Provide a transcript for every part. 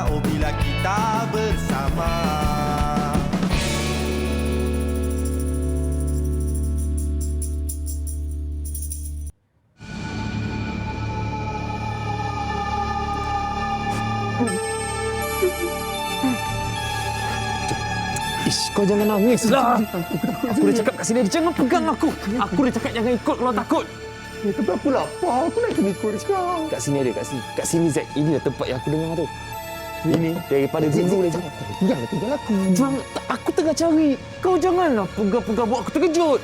Oh bila kita bersama. Ish, kau jangan nangis lah. Aku dah cakap kat sini, dia jangan pegang aku. Aku dah cakap jangan ikut kalau takut. Ya, tapi aku lapar. Aku nak kena ikut sekarang. Kat sini ada, kat sini. Kat sini, Zack. Inilah tempat yang aku dengar tu. Ini, daripada dulu lagi. Tinggal aku. Jangan, aku tengah cari. Kau janganlah pegang-pegang buat aku terkejut.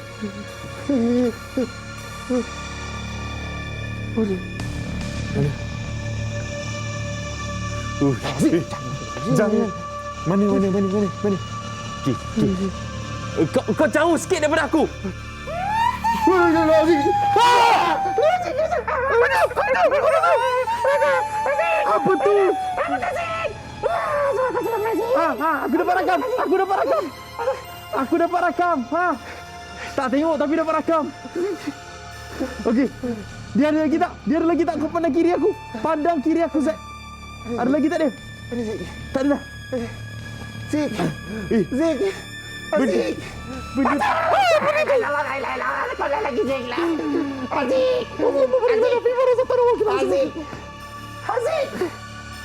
Mana? Jangan. Mana? Okey. Kau jauh sikit daripada aku. Apa tu? Aku dapat rakam. Tak tengok tapi dapat rakam. Okey. Dia ada lagi tak? Kau pandang kiri aku. Pandang kiri aku, Zack. Ada lagi tak dia? Ada Zik. Tak ada dah. Zik. Zik. Zik. Benda Kau lagi Zik lah. Azik. Azik.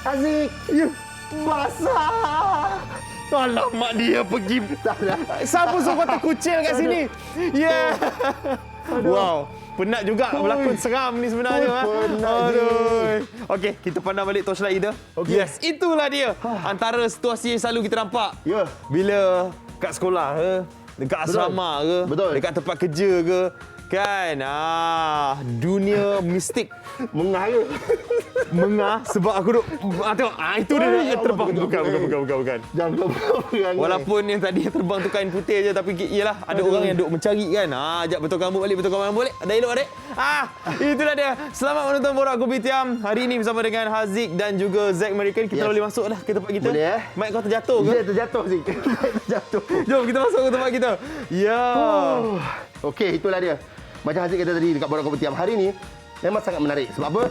Azik. Ya. Basah. Alamak, dia pergi. Siapa suruh kau terkucil kat sini? Ya. Wow. Penat juga berlakon seram ni sebenarnya. Aduh. Okey, kita pandang balik torchlight kita. Okey. Yes, itulah dia. Antara situasi yang selalu kita nampak. Ya. Bila kat sekolah ke, dekat asrama ke, Betul. dekat tempat kerja ke, kan? Dunia mistik Mengara. mengah sebab aku duk tengok itu dia terbang. Bukan. Jangan kau perangai. Walaupun yang tadi yang terbang tu kain putih je, tapi iyalah ada orang yang duk mencari kan. Jap betul rambut balik. Ada elok adik. Itulah dia. Selamat menonton Borak Kopitiam. Hari ini bersama dengan Haziq dan juga Zack American. Kita boleh masuk lah ke tempat kita. Boleh, Mic kau terjatuh ke? Dia terjatuh Zik. Terjatuh. Jom kita masuk ke tempat kita. Ya. Okey, itulah dia. Macam Haziq kata tadi dekat Borak Kopitiam hari ni memang sangat menarik. Sebab apa?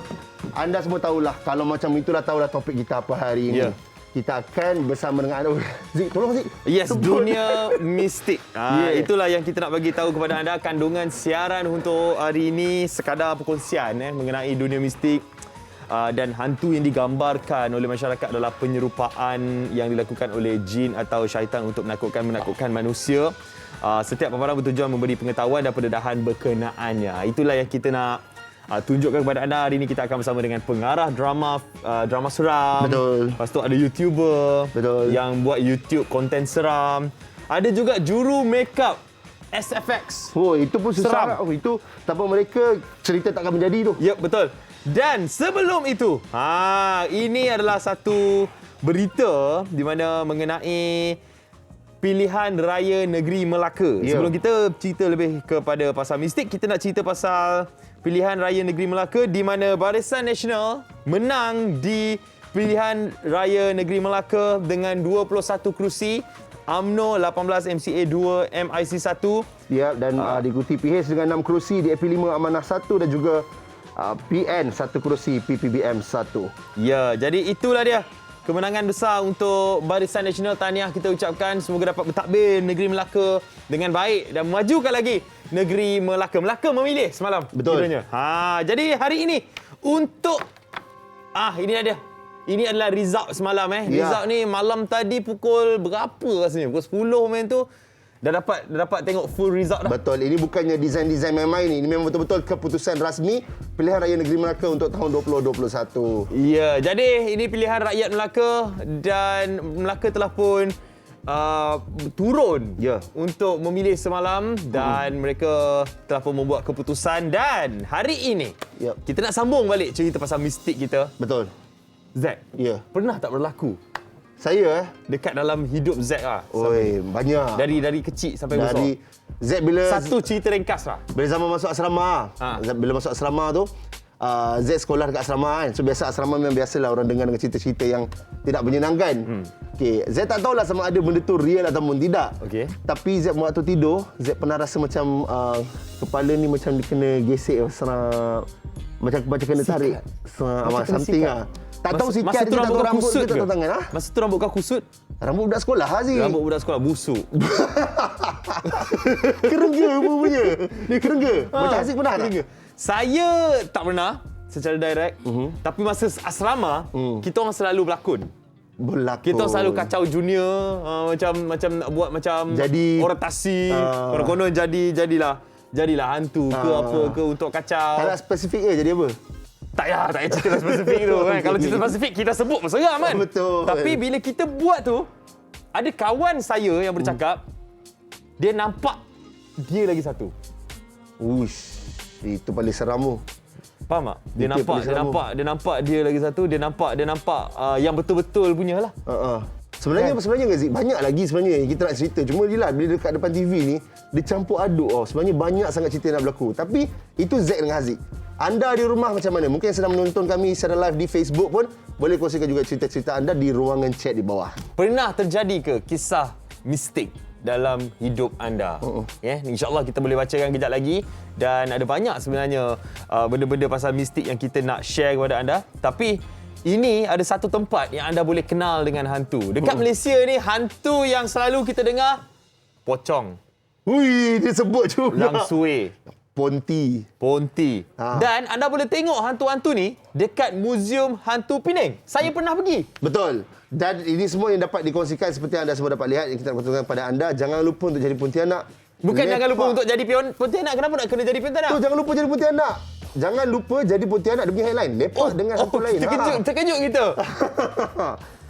Anda semua tahulah, kalau macam itulah tahulah topik kita apa hari ini. Ya. Kita akan bersama dengan Zik, tolong Zik. Yes, Sebut. dunia mistik. Itulah yang kita nak bagi tahu kepada anda. Kandungan siaran untuk hari ini sekadar perkongsian mengenai dunia mistik dan hantu yang digambarkan oleh masyarakat adalah penyerupaan yang dilakukan oleh jin atau syaitan untuk menakutkan manusia. Setiap paparan bertujuan memberi pengetahuan dan pendedahan berkenaannya. Itulah yang kita nak tunjukkan kepada anda. Hari ini kita akan bersama dengan pengarah drama seram. Betul. Lepas tu ada YouTuber. Betul. Yang buat YouTube konten seram. Ada juga juru makeup SFX. Oh, itu pun Seram. susah. Oh, itu tanpa mereka cerita takkan menjadi tu. Ya, betul. Dan sebelum itu, ini adalah satu berita di mana mengenai pilihan raya negeri Melaka. Ya. Sebelum kita cerita lebih kepada pasal mistik, kita nak cerita pasal pilihan raya negeri Melaka di mana Barisan Nasional menang di pilihan raya negeri Melaka dengan 21 kerusi, UMNO 18, MCA 2, MIC 1. Ya, dan diikuti PH dengan 6 kerusi, DAP 5 Amanah 1 dan juga PN 1 kerusi, PPBM 1. Ya, jadi itulah dia. Kemenangan besar untuk Barisan Nasional. Tahniah kita ucapkan. Semoga dapat mentadbir negeri Melaka dengan baik dan memajukan lagi negeri Melaka. Melaka memilih semalam. Betul. Kiranya. Jadi hari ini untuk ini dia. Ini adalah result semalam Ya. Result ni malam tadi pukul berapa rasanya? Pukul 10 main tu. Dah dapat tengok full result dah. Betul. Ini bukannya desain-desain main-main ni. Ini memang betul-betul keputusan rasmi pilihan raya negeri Melaka untuk tahun 2021. Ya, jadi ini pilihan rakyat Melaka dan Melaka telah pun turun untuk memilih semalam dan mereka telah pun membuat keputusan. Dan hari ini kita nak sambung balik cerita pasal mistik kita. Betul. Zack, pernah tak berlaku Saya dekat dalam hidup Zack Oi, banyak. dari kecil sampai besar? Dari Z bila Satu cerita ringkas lah. bila zaman masuk asrama. Bila masuk asrama tu Z sekolah dekat asrama kan. So biasa asrama memang biasalah orang dengar dengan cerita-cerita yang tidak menyenangkan. Okey, Z tak tahulah sama ada benda tu real ataupun tidak. Okey. Tapi Z waktu tidur, Z pernah rasa macam kepala ni macam dia kena gesek serap. Macam kena tarik. Something lah. Tak tahu sikat masa je, tu tak tahu kau rambut kusut ke, tak tahu tangan. Ha? Masa tu rambut kau kusut? Rambut budak sekolah Haziq. Rambut budak sekolah busuk. Kerengga punya. Dia kerengga. Macam Haziq pernah tak? Saya tak pernah secara direct. Tapi masa asrama, kita orang selalu berlakon. Kita orang selalu kacau junior, macam nak buat macam Jadi orientasi. Konon-konon jadilah hantu ke apa ke untuk kacau. Tak nak spesifik je jadi apa? Tak payah cerita spesifik tu kan. Kalau cerita spesifik kita sebut pun seram kan. Betul. Tapi bila kita buat tu, ada kawan saya yang bercakap, dia nampak dia lagi satu. Uish, itu paling seram tu. Faham tak? Dia nampak dia lagi satu, dia nampak yang betul-betul punya lah. Sebenarnya Haziq, banyak lagi sebenarnya yang kita nak cerita. Cuma dia lah, bila dekat depan TV ni, dia campur aduk. Sebenarnya banyak sangat cerita yang nak berlaku. Tapi itu Zack dengan Haziq. Anda di rumah macam mana? Mungkin yang sedang menonton kami secara live di Facebook pun, boleh kongsikan juga cerita-cerita anda di ruangan chat di bawah. Pernah terjadi ke kisah mistik dalam hidup anda? InsyaAllah kita boleh bacakan kejap lagi. Dan ada banyak sebenarnya benda-benda pasal mistik yang kita nak share kepada anda. Tapi ini ada satu tempat yang anda boleh kenal dengan hantu. Dekat Malaysia ni, hantu yang selalu kita dengar, pocong. Ui, dia sebut juga. Langsui. Ponti. Dan anda boleh tengok hantu-hantu ni dekat Museum Hantu Penang. Saya pernah pergi. Betul. Dan ini semua yang dapat dikongsikan seperti anda semua dapat lihat, yang kita nak kongsikan kepada anda. Jangan lupa untuk jadi Pontianak. Bukan jangan lupa untuk jadi Pontianak. Kenapa nak kena jadi Pontianak? Jangan lupa jadi Pontianak. Jangan lupa jadi Pontianak. Dia punya headline. Lepak dengan hantu lain. Terkejut kita.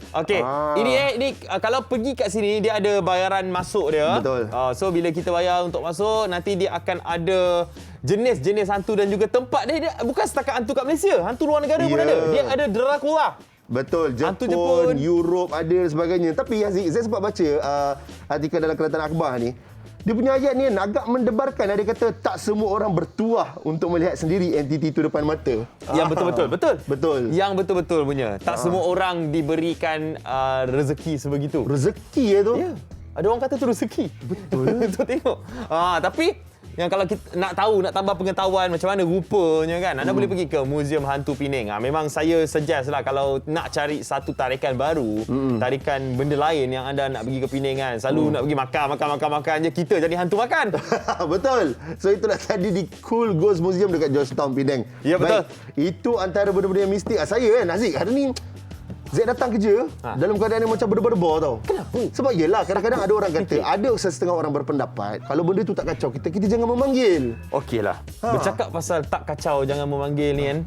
Okey, ini kalau pergi kat sini dia ada bayaran masuk dia. Betul. So bila kita bayar untuk masuk, nanti dia akan ada jenis-jenis hantu dan juga tempat dia bukan setakat hantu kat Malaysia, hantu luar negara pun ada. Dia ada Dracula. Betul, Hantu Jepun, Jepun, Europe ada dan sebagainya. Tapi Haziq, saya sempat baca artikel dalam Kelatan Akhbar ni. Dia punya ayat ni agak mendebarkan. Dia kata tak semua orang bertuah untuk melihat sendiri entiti itu depan mata. Yang betul-betul. Betul. Yang betul-betul punya. Tak semua orang diberikan rezeki sebegitu. Rezeki tu? Ya. Ada orang kata tu rezeki. Betul. Tu tengok. Tapi yang kalau kita nak tahu, nak tambah pengetahuan macam mana rupanya kan, anda boleh pergi ke Museum Hantu Penang. Memang saya suggest lah kalau nak cari satu tarikan baru, tarikan benda lain yang anda nak pergi ke Penang kan. Selalu nak pergi makan je, kita jadi hantu makan. Betul. So itulah tadi di Cool Ghost Museum dekat Georgetown Penang. Ya, betul. Baik, itu antara benda-benda yang mistik. Saya kan Haziq, hari ni Zack datang kerja dalam keadaan yang macam berdebar-debar tau. Kenapa? Sebab yelah, kadang-kadang ada orang kata, ada setengah orang berpendapat, kalau benda tu tak kacau, kita jangan memanggil. Okeylah. Bercakap pasal tak kacau, jangan memanggil ni kan.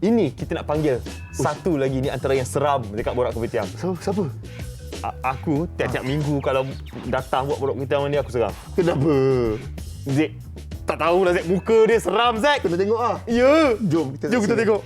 Ini kita nak panggil satu lagi ni antara yang seram dekat Borak Kopitiam. Siapa? Aku tiap-tiap minggu kalau datang buat Borak Kopitiam ni aku seram. Kenapa? Zack, tak tahulah Zack, muka dia seram Zack. Kena tengok ah. Ya. Jom kita tengok.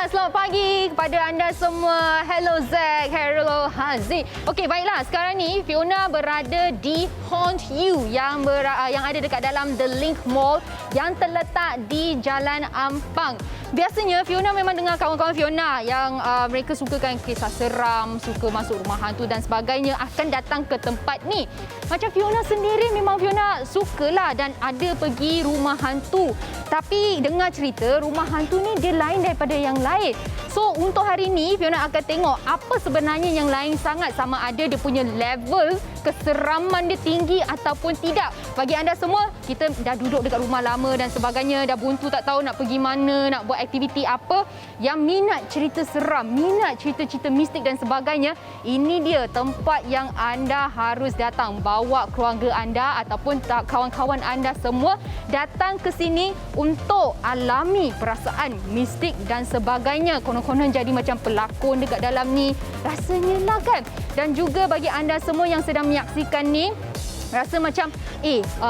Selamat pagi kepada anda semua. Hello Zack, hello Haziq. Okey, baiklah. Sekarang ni Fiona berada di Haunt You yang ada dekat dalam The Link Mall yang terletak di Jalan Ampang. Biasanya Fiona memang dengar kawan-kawan Fiona yang mereka sukakan kisah seram, suka masuk rumah hantu dan sebagainya akan datang ke tempat ni. Macam Fiona sendiri memang Fiona sukalah dan ada pergi rumah hantu. Tapi dengar cerita rumah hantu ni dia lain daripada yang lain. So untuk hari ni Fiona akan tengok apa sebenarnya yang lain sangat, sama ada dia punya level keseraman dia tinggi ataupun tidak. Bagi anda semua, kita dah duduk dekat rumah lama dan sebagainya, dah buntu tak tahu nak pergi mana, nak buat aktiviti apa, yang minat cerita seram, minat cerita-cerita mistik dan sebagainya, ini dia tempat yang anda harus datang. Bawa keluarga anda ataupun kawan-kawan anda semua datang ke sini untuk alami perasaan mistik dan sebagainya. Konon-konon jadi macam pelakon dekat dalam ni. Rasanya lah kan. Dan juga bagi anda semua yang sedang menyaksikan ni, rasa macam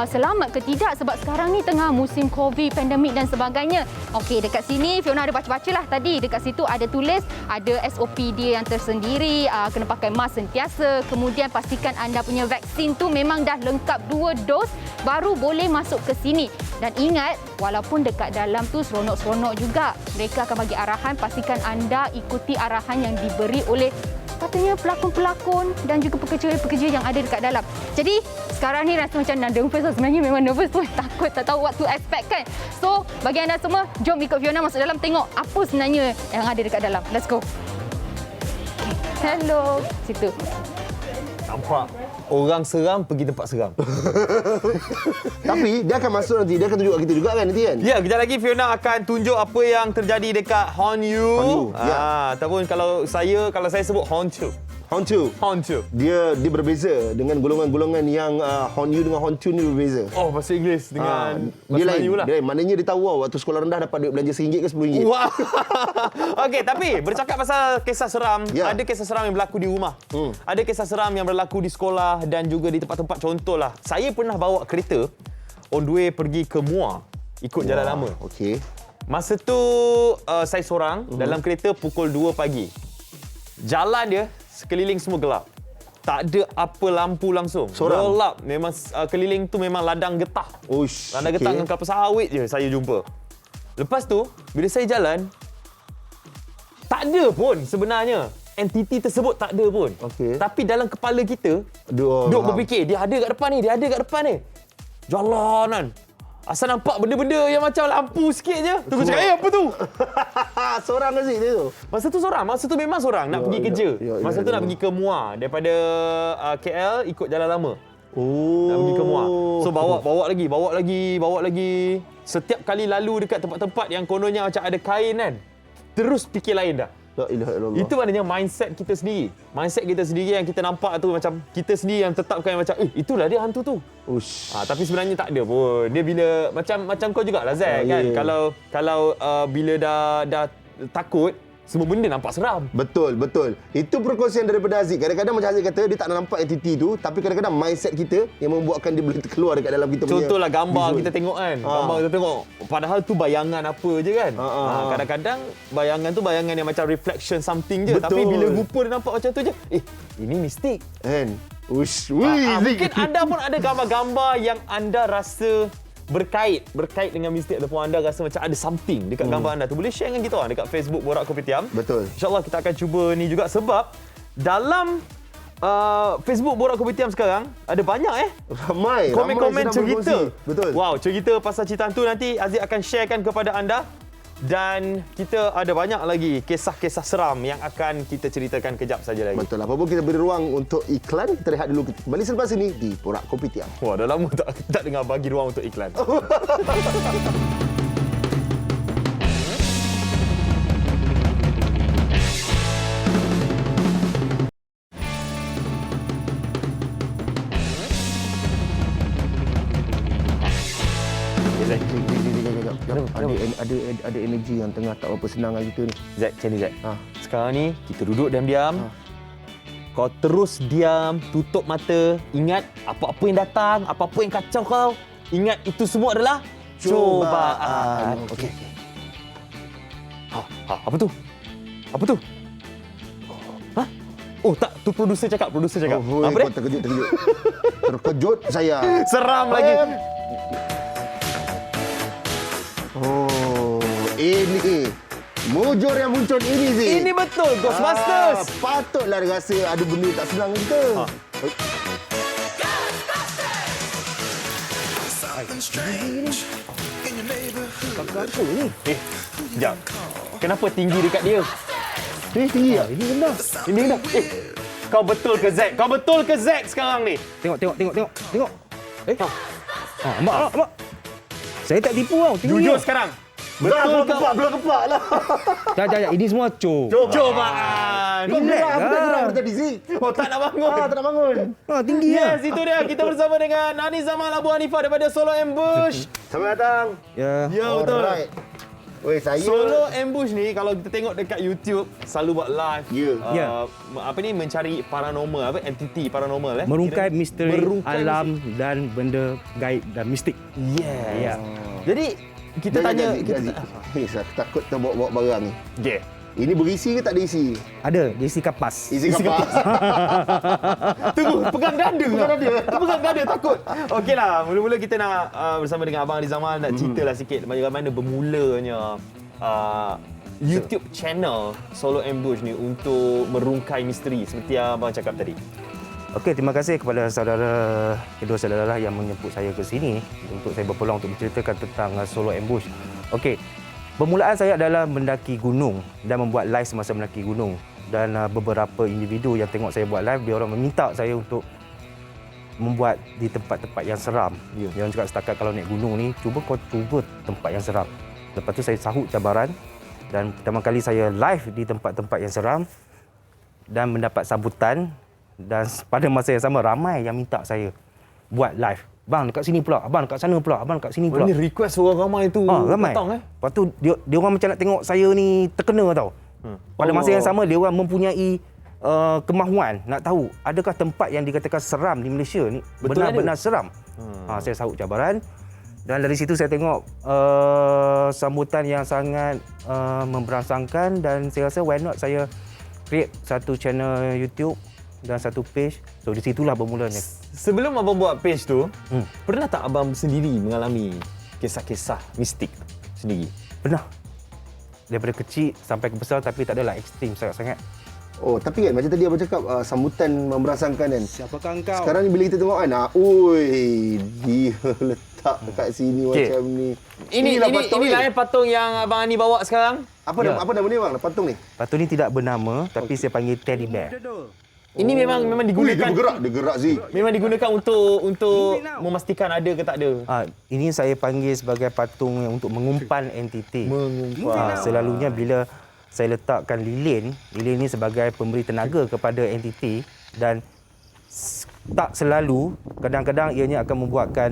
selamat ke tidak sebab sekarang ni tengah musim COVID, pandemik dan sebagainya. Okey, dekat sini Fiona ada baca-bacalah tadi. Dekat situ ada tulis, ada SOP dia yang tersendiri, kena pakai mask sentiasa. Kemudian pastikan anda punya vaksin tu memang dah lengkap 2 dos baru boleh masuk ke sini. Dan ingat, walaupun dekat dalam tu seronok-seronok juga, mereka akan bagi arahan, pastikan anda ikuti arahan yang diberi oleh katanya pelakon-pelakon dan juga pekerja-pekerja yang ada dekat dalam. Jadi sekarang ni rasa macam nervous. Sebenarnya memang nervous tu, takut tak tahu what to expect kan. So bagi anda semua, jom ikut Fiona masuk dalam tengok apa sebenarnya yang ada dekat dalam. Let's go. Okay. Hello. Situ. Nampak orang seram pergi tempat seram. Tapi dia akan masuk nanti, dia akan tunjuk kat kita juga kan nanti kan? Ya, kejap lagi Fiona akan tunjuk apa yang terjadi dekat Honu. Ataupun kalau saya sebut Honchu. Honchu. Dia berbeza dengan golongan-golongan yang Honyu dengan Honchu ni berbeza. Oh, bahasa Inggeris dengan dia bahasa lain. Melayu lah. Dia, maknanya dia tahu waktu sekolah rendah dapat duit belanja RM1 ke RM10. Wah. Okey, tapi bercakap pasal kisah seram, Ya. ada kisah seram yang berlaku di rumah. Ada kisah seram yang berlaku di sekolah dan juga di tempat-tempat, contohlah. Saya pernah bawa kereta on the way pergi ke Muar, ikut jalan lama. Okey. Masa tu saya seorang dalam kereta pukul 2 pagi. Jalan dia sekeliling semua gelap. Tak ada apa lampu langsung. Seorang? Gelap. Memang keliling tu memang ladang getah. Uish. Ladang getah dengan kelapa sawit je saya jumpa. Lepas tu, bila saya jalan, tak ada pun sebenarnya. Entiti tersebut tak ada pun. Okey. Tapi dalam kepala kita, Duk duk berfikir, dia ada kat depan ni, dia ada kat depan ni. Jalanan. Asal nampak benda-benda yang macam lampu sikit je. Terus cakap, apa tu? Seorang ke dia tu? Masa tu seorang. Masa tu memang seorang nak pergi kerja. Masa tu nak pergi ke Muar. Daripada KL ikut jalan lama. Oh. Nak pergi ke Muar. So bawa lagi. Setiap kali lalu dekat tempat-tempat yang kononnya macam ada kain kan, terus fikir lain dah. La ilaha illallah. Itu maknanya mindset kita sendiri. Mindset kita sendiri yang kita nampak tu macam kita sendiri yang tetapkan macam itulah dia hantu tu. Ush. Tapi sebenarnya tak ada pun. Dia bila macam kau jugalah Zack kan. Yeah. Kalau bila dah takut, semua benda nampak seram. Betul. Itu perkongsian daripada Aziz. Kadang-kadang macam Aziz kata, dia tak nak nampak entiti tu, tapi kadang-kadang mindset kita yang membuatkan dia boleh keluar dekat dalam kita punya. Contohlah gambar visual. kita tengok kan. Gambar kita tengok. Padahal tu bayangan apa je kan. Kadang-kadang bayangan tu bayangan yang macam reflection something je. Betul. Tapi bila rupa dia nampak macam tu je, ini mistik. Kan? Ush. Mungkin anda pun ada gambar-gambar yang anda rasa berkait dengan mistik ataupun anda rasa macam ada something dekat gambar anda tu, boleh share dengan kita orang dekat Facebook Borak Kopitiam. Betul. InsyaAllah kita akan cuba ni juga sebab dalam Facebook Borak Kopitiam sekarang ada banyak Ramai komen-komen sedang cerita. berkongsi. Betul. Wow, cerita pasal cerita hantu nanti Aziz akan sharekan kepada anda. Dan kita ada banyak lagi kisah-kisah seram yang akan kita ceritakan kejap saja lagi. Betul. Apa pun kita beri ruang untuk iklan. Kita rehat dulu. Kita kembali selepas ini di Borak Kopitiam. Wah, dah lama tak dengar bagi ruang untuk iklan. Ada energi yang tengah tak berapa senang dengan kita ni. Zack, macam ni Zack. Sekarang ni kita duduk diam-diam. Kau terus diam, tutup mata. Ingat apa-apa yang datang, apa-apa yang kacau kau. Ingat itu semua adalah cobaan. Okey. Apa tu? Apa tu? Oh tak, tu producer cakap. Oh, Apa dia? terkejut. Terkejut saya. Seram lagi. Oh, ini mujur yang muncul ini sih. Ini betul Ghostbusters. Patutlah dia rasa ada benda tak senang dengan kita. Kakak aku ni. Sekejap. Kenapa tinggi dekat dia? Ini tinggi tak? Ini rendah. Kau betul ke Zack sekarang ni? Tengok. Mak. Saya tak tipu tau. Jujur sekarang. Betul ke? Belah kepak lah. Jap. Ini semua Cobaan. Kau gerak, aku tak gerak tadi sih. Oh, tak nak bangun. Tak nak bangun. tinggi Yes, itu dia. Kita bersama dengan Nani Zamal Abu Hanifah daripada Solo Ambush. Selamat datang. Ya. Ya, betul. Alright. Weh, saya Solo Ambush ni kalau kita tengok dekat YouTube selalu buat live. Ya. Mencari paranormal, entiti paranormal Merungkai misteri Merungkai alam dan benda gaib dan mistik. Yes. Ya. Jadi kita tanya Saya takut terbawa-bawa barang ni. Okay. Ini berisi ke tak ada isi? Ada, dia isi kapas. Isi kapas. Tunggu, pegang dada takut. Okeylah, mula-mula kita nak bersama dengan Abang Ali Zamal nak ceritalah sikit bagaimana bermulanya YouTube channel Solo Ambush ni untuk merungkai misteri seperti yang abang cakap tadi. Okey, terima kasih kepada kedua saudara yang menjemput saya ke sini untuk saya berpeluang untuk menceritakan tentang solo ambush. Okey, permulaan saya adalah mendaki gunung dan membuat live semasa mendaki gunung. Dan beberapa individu yang tengok saya buat live, dia orang meminta saya untuk membuat di tempat-tempat yang seram. Dia orang cakap setakat kalau naik gunung ni, cuba tempat yang seram. Lepas tu saya sahut cabaran dan pertama kali saya live di tempat-tempat yang seram dan mendapat sambutan, dan pada masa yang sama ramai yang minta saya buat live. Bang dekat sini pula, abang dekat sana pula, abang dekat sini pula. Ini request orang ramai tu Ramai. datang Lepas tu dia orang macam nak tengok saya ni terkena tau. Pada masa yang sama dia orang mempunyai kemahuan nak tahu adakah tempat yang dikatakan seram di Malaysia ni benar-benar seram. Saya sahut cabaran dan dari situ saya tengok sambutan yang sangat memberangsangkan dan saya rasa why not saya create satu channel YouTube dan satu page. So di situlah bermulanya. Sebelum abang buat page tu, pernah tak abang sendiri mengalami kisah-kisah mistik sendiri? Pernah. Daripada kecil sampai ke besar tapi tak adalah ekstrim sangat-sangat. Oh, tapi kan macam tadi abang cakap sambutan memberangsangkan kan. Siapakah engkau? Sekarang ni bila kita tengok kan, dia letak dekat sini macam ni. Inilah patung yang abang Ani bawa sekarang. Apa nama ni bang? Patung ni? Patung ni tidak bernama tapi saya panggil teddy bear. Ini memang digunakan. Dia gerak Zik. Memang digunakan untuk memastikan ada ke tak ada. Ini saya panggil sebagai patung yang untuk mengumpan entiti. Selalunya bila saya letakkan lilin ni sebagai pemberi tenaga kepada entiti dan tak selalu, kadang-kadang ianya akan membuatkan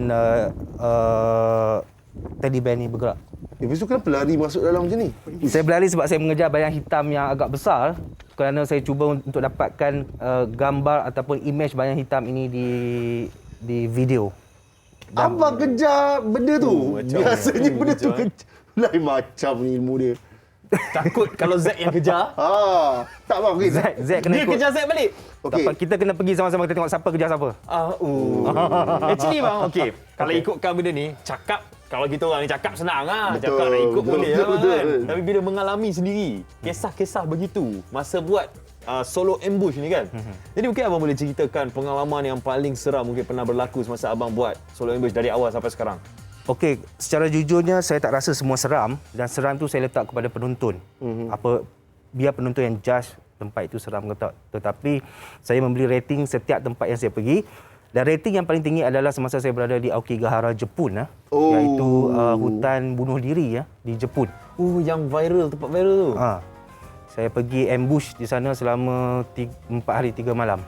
teddy bear ni bergerak. Lepas tu kenapa lari masuk dalam macam ni? Saya berlari sebab saya mengejar bayang hitam yang agak besar kerana saya cuba untuk dapatkan gambar ataupun image bayang hitam ini di video. Abang kejar benda tu. Biasanya benda tu kejar. Lain macam ni ilmu dia. Takut kalau Zack yang kejar. Tak bang, okay. Zack kena Dia ikut. kejar Zack balik. Okey. Kita kena pergi sama-sama, kita tengok siapa kejar siapa. Actually bang, kalau ikutkan benda ni, cakap kalau kita orang ni cakap senang Betul, cakap nak ikut betul, boleh betul, bang, betul. kan. Tapi bila mengalami sendiri kisah-kisah begitu masa buat solo ambush ni kan. Jadi mungkin abang boleh ceritakan pengalaman yang paling seram mungkin pernah berlaku semasa abang buat solo ambush dari awal sampai sekarang. Okey, secara jujurnya saya tak rasa semua seram dan seram tu saya letak kepada penonton. Biar penonton yang judge tempat itu seram ke tak. Tetapi saya memberi rating setiap tempat yang saya pergi. Dan rating yang paling tinggi adalah semasa saya berada di Aokigahara, Jepun, iaitu hutan bunuh diri di Jepun. Yang viral, tempat viral tu. Saya pergi ambush di sana selama 4 hari 3 malam.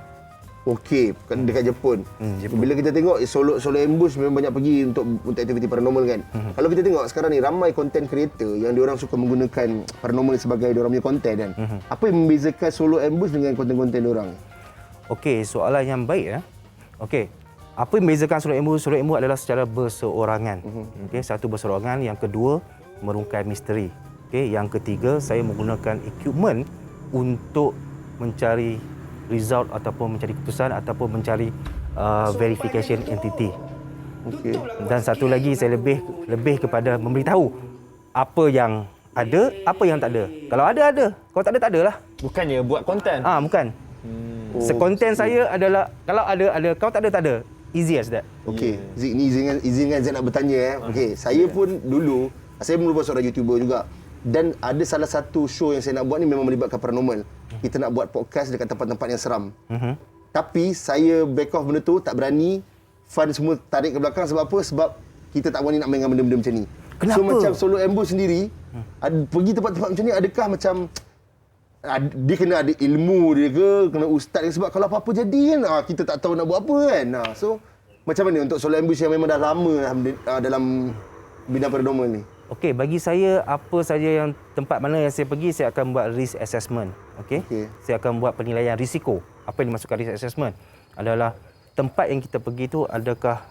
Okey, dekat Jepun. Bila kita tengok solo ambush memang banyak pergi untuk aktiviti paranormal kan. Kalau kita tengok sekarang ni ramai content creator yang diorang suka menggunakan paranormal sebagai diorang punya konten kan. Apa yang membezakan solo ambush dengan konten-konten diorang? Okey, soalan yang baik. Okey, apa yang membezakan solo ambush? Solo ambush adalah secara berseorangan. Okey, satu berseorangan, yang kedua merungkai misteri. Okey, yang ketiga saya menggunakan equipment untuk mencari result ataupun mencari keputusan ataupun mencari verification entity. Okey. Dan satu lagi saya lebih kepada memberitahu apa yang ada, apa yang tak ada. Kalau ada. Kalau tak ada, tak adalah. Bukannya buat konten. Bukan. Sekonten saya adalah kalau ada, kalau tak ada, tak ada. Easy as that. Okey, Zik ni izinkan saya nak bertanya Okey, saya pun dulu saya merupakan seorang YouTuber juga dan ada salah satu show yang saya nak buat ni memang melibatkan paranormal. Kita nak buat podcast dekat tempat-tempat yang seram. Tapi saya back off benda tu, tak berani. Fund semua tarik ke belakang sebab apa? Sebab kita tak berani nak main dengan benda-benda macam ni. Kenapa? So macam solo ambush sendiri, pergi tempat-tempat macam ni adakah macam dia kena ada ilmu dia ke, kena ustaz dia, sebab kalau apa-apa jadi kan kita tak tahu nak buat apa kan. So macam mana untuk solo ambush yang memang dah lama dalam bidang paranormal ni? Okey, bagi saya apa saja yang tempat mana yang saya pergi, saya akan buat risk assessment. Okey. Saya akan buat penilaian risiko. Apa yang dimasukkan risk assessment adalah tempat yang kita pergi tu adakah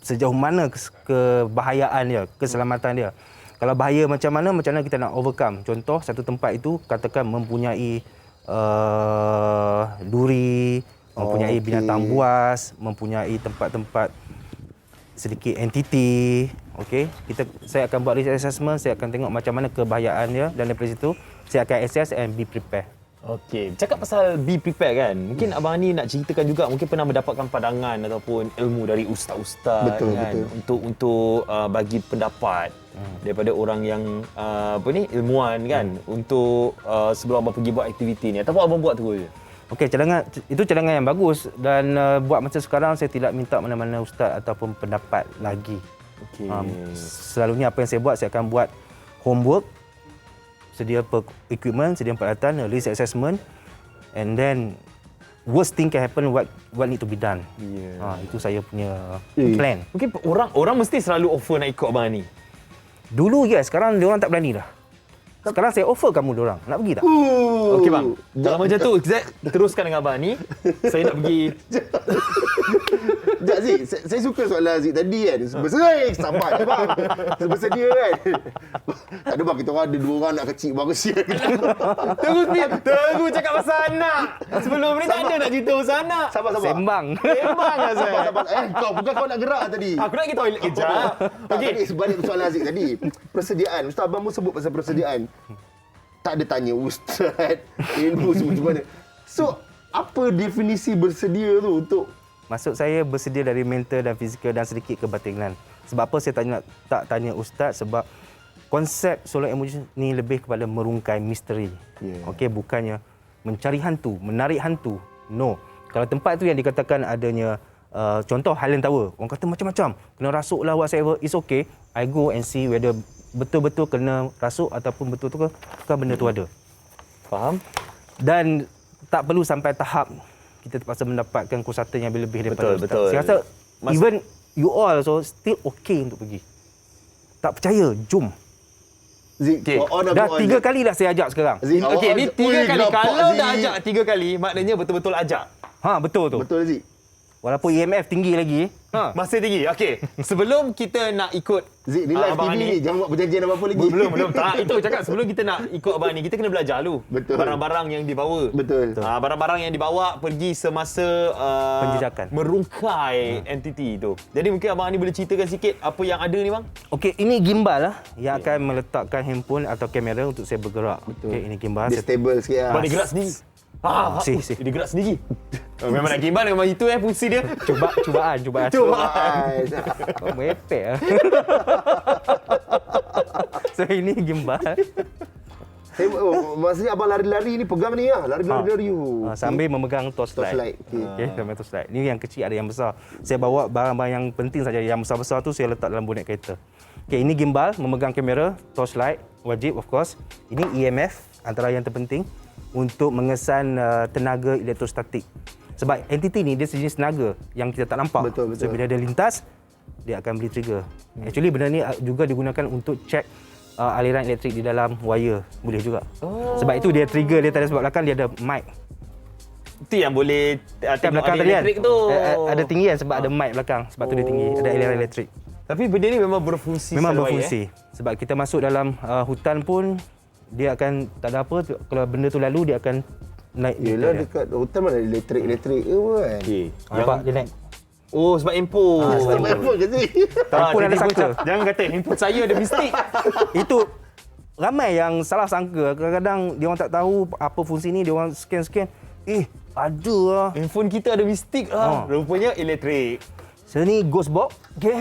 sejauh mana kebahayaan dia, keselamatan dia. Kalau bahaya macam mana kita nak overcome. Contoh, satu tempat itu katakan mempunyai duri, mempunyai binatang buas, mempunyai tempat-tempat sedikit entiti. Okey, saya akan buat risk assessment, saya akan tengok macam mana kebahayaan dia dan daripada situ saya akan assess and be prepared. Okey, cakap pasal be prepared kan. Mungkin abang ni nak ceritakan juga mungkin pernah mendapatkan pandangan ataupun ilmu dari ustaz-ustaz Betul, kan betul. untuk bagi pendapat daripada orang yang ilmuwan kan untuk sebelum abang pergi buat aktiviti ni ataupun abang buat terus je. Okey, itu cadangan yang bagus dan buat macam sekarang saya tidak minta mana-mana ustaz ataupun pendapat lagi. Okey. Selalunya apa yang saya buat, saya akan buat homework, sedia equipment, sedia peralatan, risk assessment, and then worst thing can happen, what need to be done. Yeah. Itu saya punya plan. Mungkin orang mesti selalu offer nak ikut abang ni. Dulu ya, sekarang diorang tak berani dah. Sekarang saya offer kamu diorang, nak pergi tak? Okey bang. Kalau macam tu, Zack teruskan dengan abang ni. Saya nak pergi. Sekejap Zik, saya suka soalan Zik tadi kan. Sabar je bang. Bersedia kan. Tak ada bang, kita orang ada 2 orang anak kecil bang, kesian. Tunggu cakap pasal anak. Sebelum ni tak ada nak cerita pasal anak. Sabar. Sembang. Sembang lah Zack. Sabar. Bukan kau nak gerak tadi. Aku nak pergi toilet kejap. Okey, sebalik soalan Zik tadi. Persediaan. Ustaz abang pun sebut pasal persediaan. Tak ada tanya ustaz, ilmu semua macam mana. So, apa definisi bersedia tu untuk Maksud saya bersedia dari mental dan fizikal dan sedikit kebatinan. Sebab apa saya tak tanya ustaz, sebab konsep solo emoji ni lebih kepada merungkai misteri. Yeah. Okey, bukannya mencari hantu, menarik hantu. No. Kalau tempat tu yang dikatakan adanya contoh Highland Tower, orang kata macam-macam, kena rasuk lah whatever, it's okay. I go and see whether betul-betul kena rasuk ataupun betul-betul kan benda tu ada. Faham? Dan tak perlu sampai tahap kita terpaksa mendapatkan kosatan yang lebih daripada ustaz. Betul. Saya rasa even you all also still okay untuk pergi. Tak percaya, jom. Zik? Okay. Dah 3 kali dah saya ajak sekarang. Zik, Okey, ni 3 kali. gapak, Kalau Zik. dah ajak 3 kali, maknanya betul-betul ajak. Betul tu. Betul Zik. Walaupun IMF tinggi lagi. Masih tinggi. Okey. Sebelum kita nak ikut Zik, ni live abang TV ni. Jangan buat perjanjian apa-apa lagi. Belum. Tak, itu cakap sebelum kita nak ikut abang ni, kita kena belajar dulu. Betul. Barang-barang yang dibawa. Betul. Barang-barang yang dibawa pergi semasa Penjejakan. merungkai entiti tu. Jadi mungkin abang ni boleh ceritakan sikit apa yang ada ni bang? Okey, ini gimbal lah yang akan meletakkan handphone atau kamera untuk saya bergerak. Okey, ini gimbal. Dia stable sikit lah. Abang dia gerak sendiri. Si. Dia gerak sendiri. Memang nak gimbal memang itu fungsi dia. Cubaan. Merepek lah. So ini gimbal. Maksudnya abang lari-lari ni pegang ni lah. Lari-lari. Sambil memegang torchlight. Torchlight. Okey, sambil torchlight. Ini yang kecil, ada yang besar. Saya bawa barang-barang yang penting saja. Yang besar-besar tu saya letak dalam bonet kereta. Okey, ini gimbal, memegang kamera, torchlight, wajib of course. Ini EMF, antara yang terpenting untuk mengesan tenaga elektrostatik. Sebab entiti ni dia sejenis tenaga yang kita tak nampak. Betul. So bila dia lintas, dia akan beri trigger. Actually benda ni juga digunakan untuk check aliran elektrik di dalam wire. Boleh juga. Sebab itu dia trigger dia tadi sebab belakang dia ada mic. Itu yang boleh Kat tengok belakang ada tadi kan. elektrik tu. Ada tinggi kan sebab ada mic belakang. Sebab tu dia tinggi. Ada aliran elektrik. Tapi benda ni memang berfungsi Memang secara baik, berfungsi. Sebab kita masuk dalam hutan pun dia akan tak ada apa, kalau benda tu lalu dia akan naik. Yelah dekat hutan mana ada elektrik ke kan? Okey. Nampak dia naik. Oh, sebab handphone. Sebab handphone ke Zik? Handphone ada tiba-tiba sangka. macam, jangan kata handphone saya ada mistik. Itu ramai yang salah sangka. Kadang-kadang dia orang tak tahu apa fungsi ni, dia orang scan. Ada lah. Handphone kita ada mistik lah. Rupanya elektrik. So ni ghost box. Okey.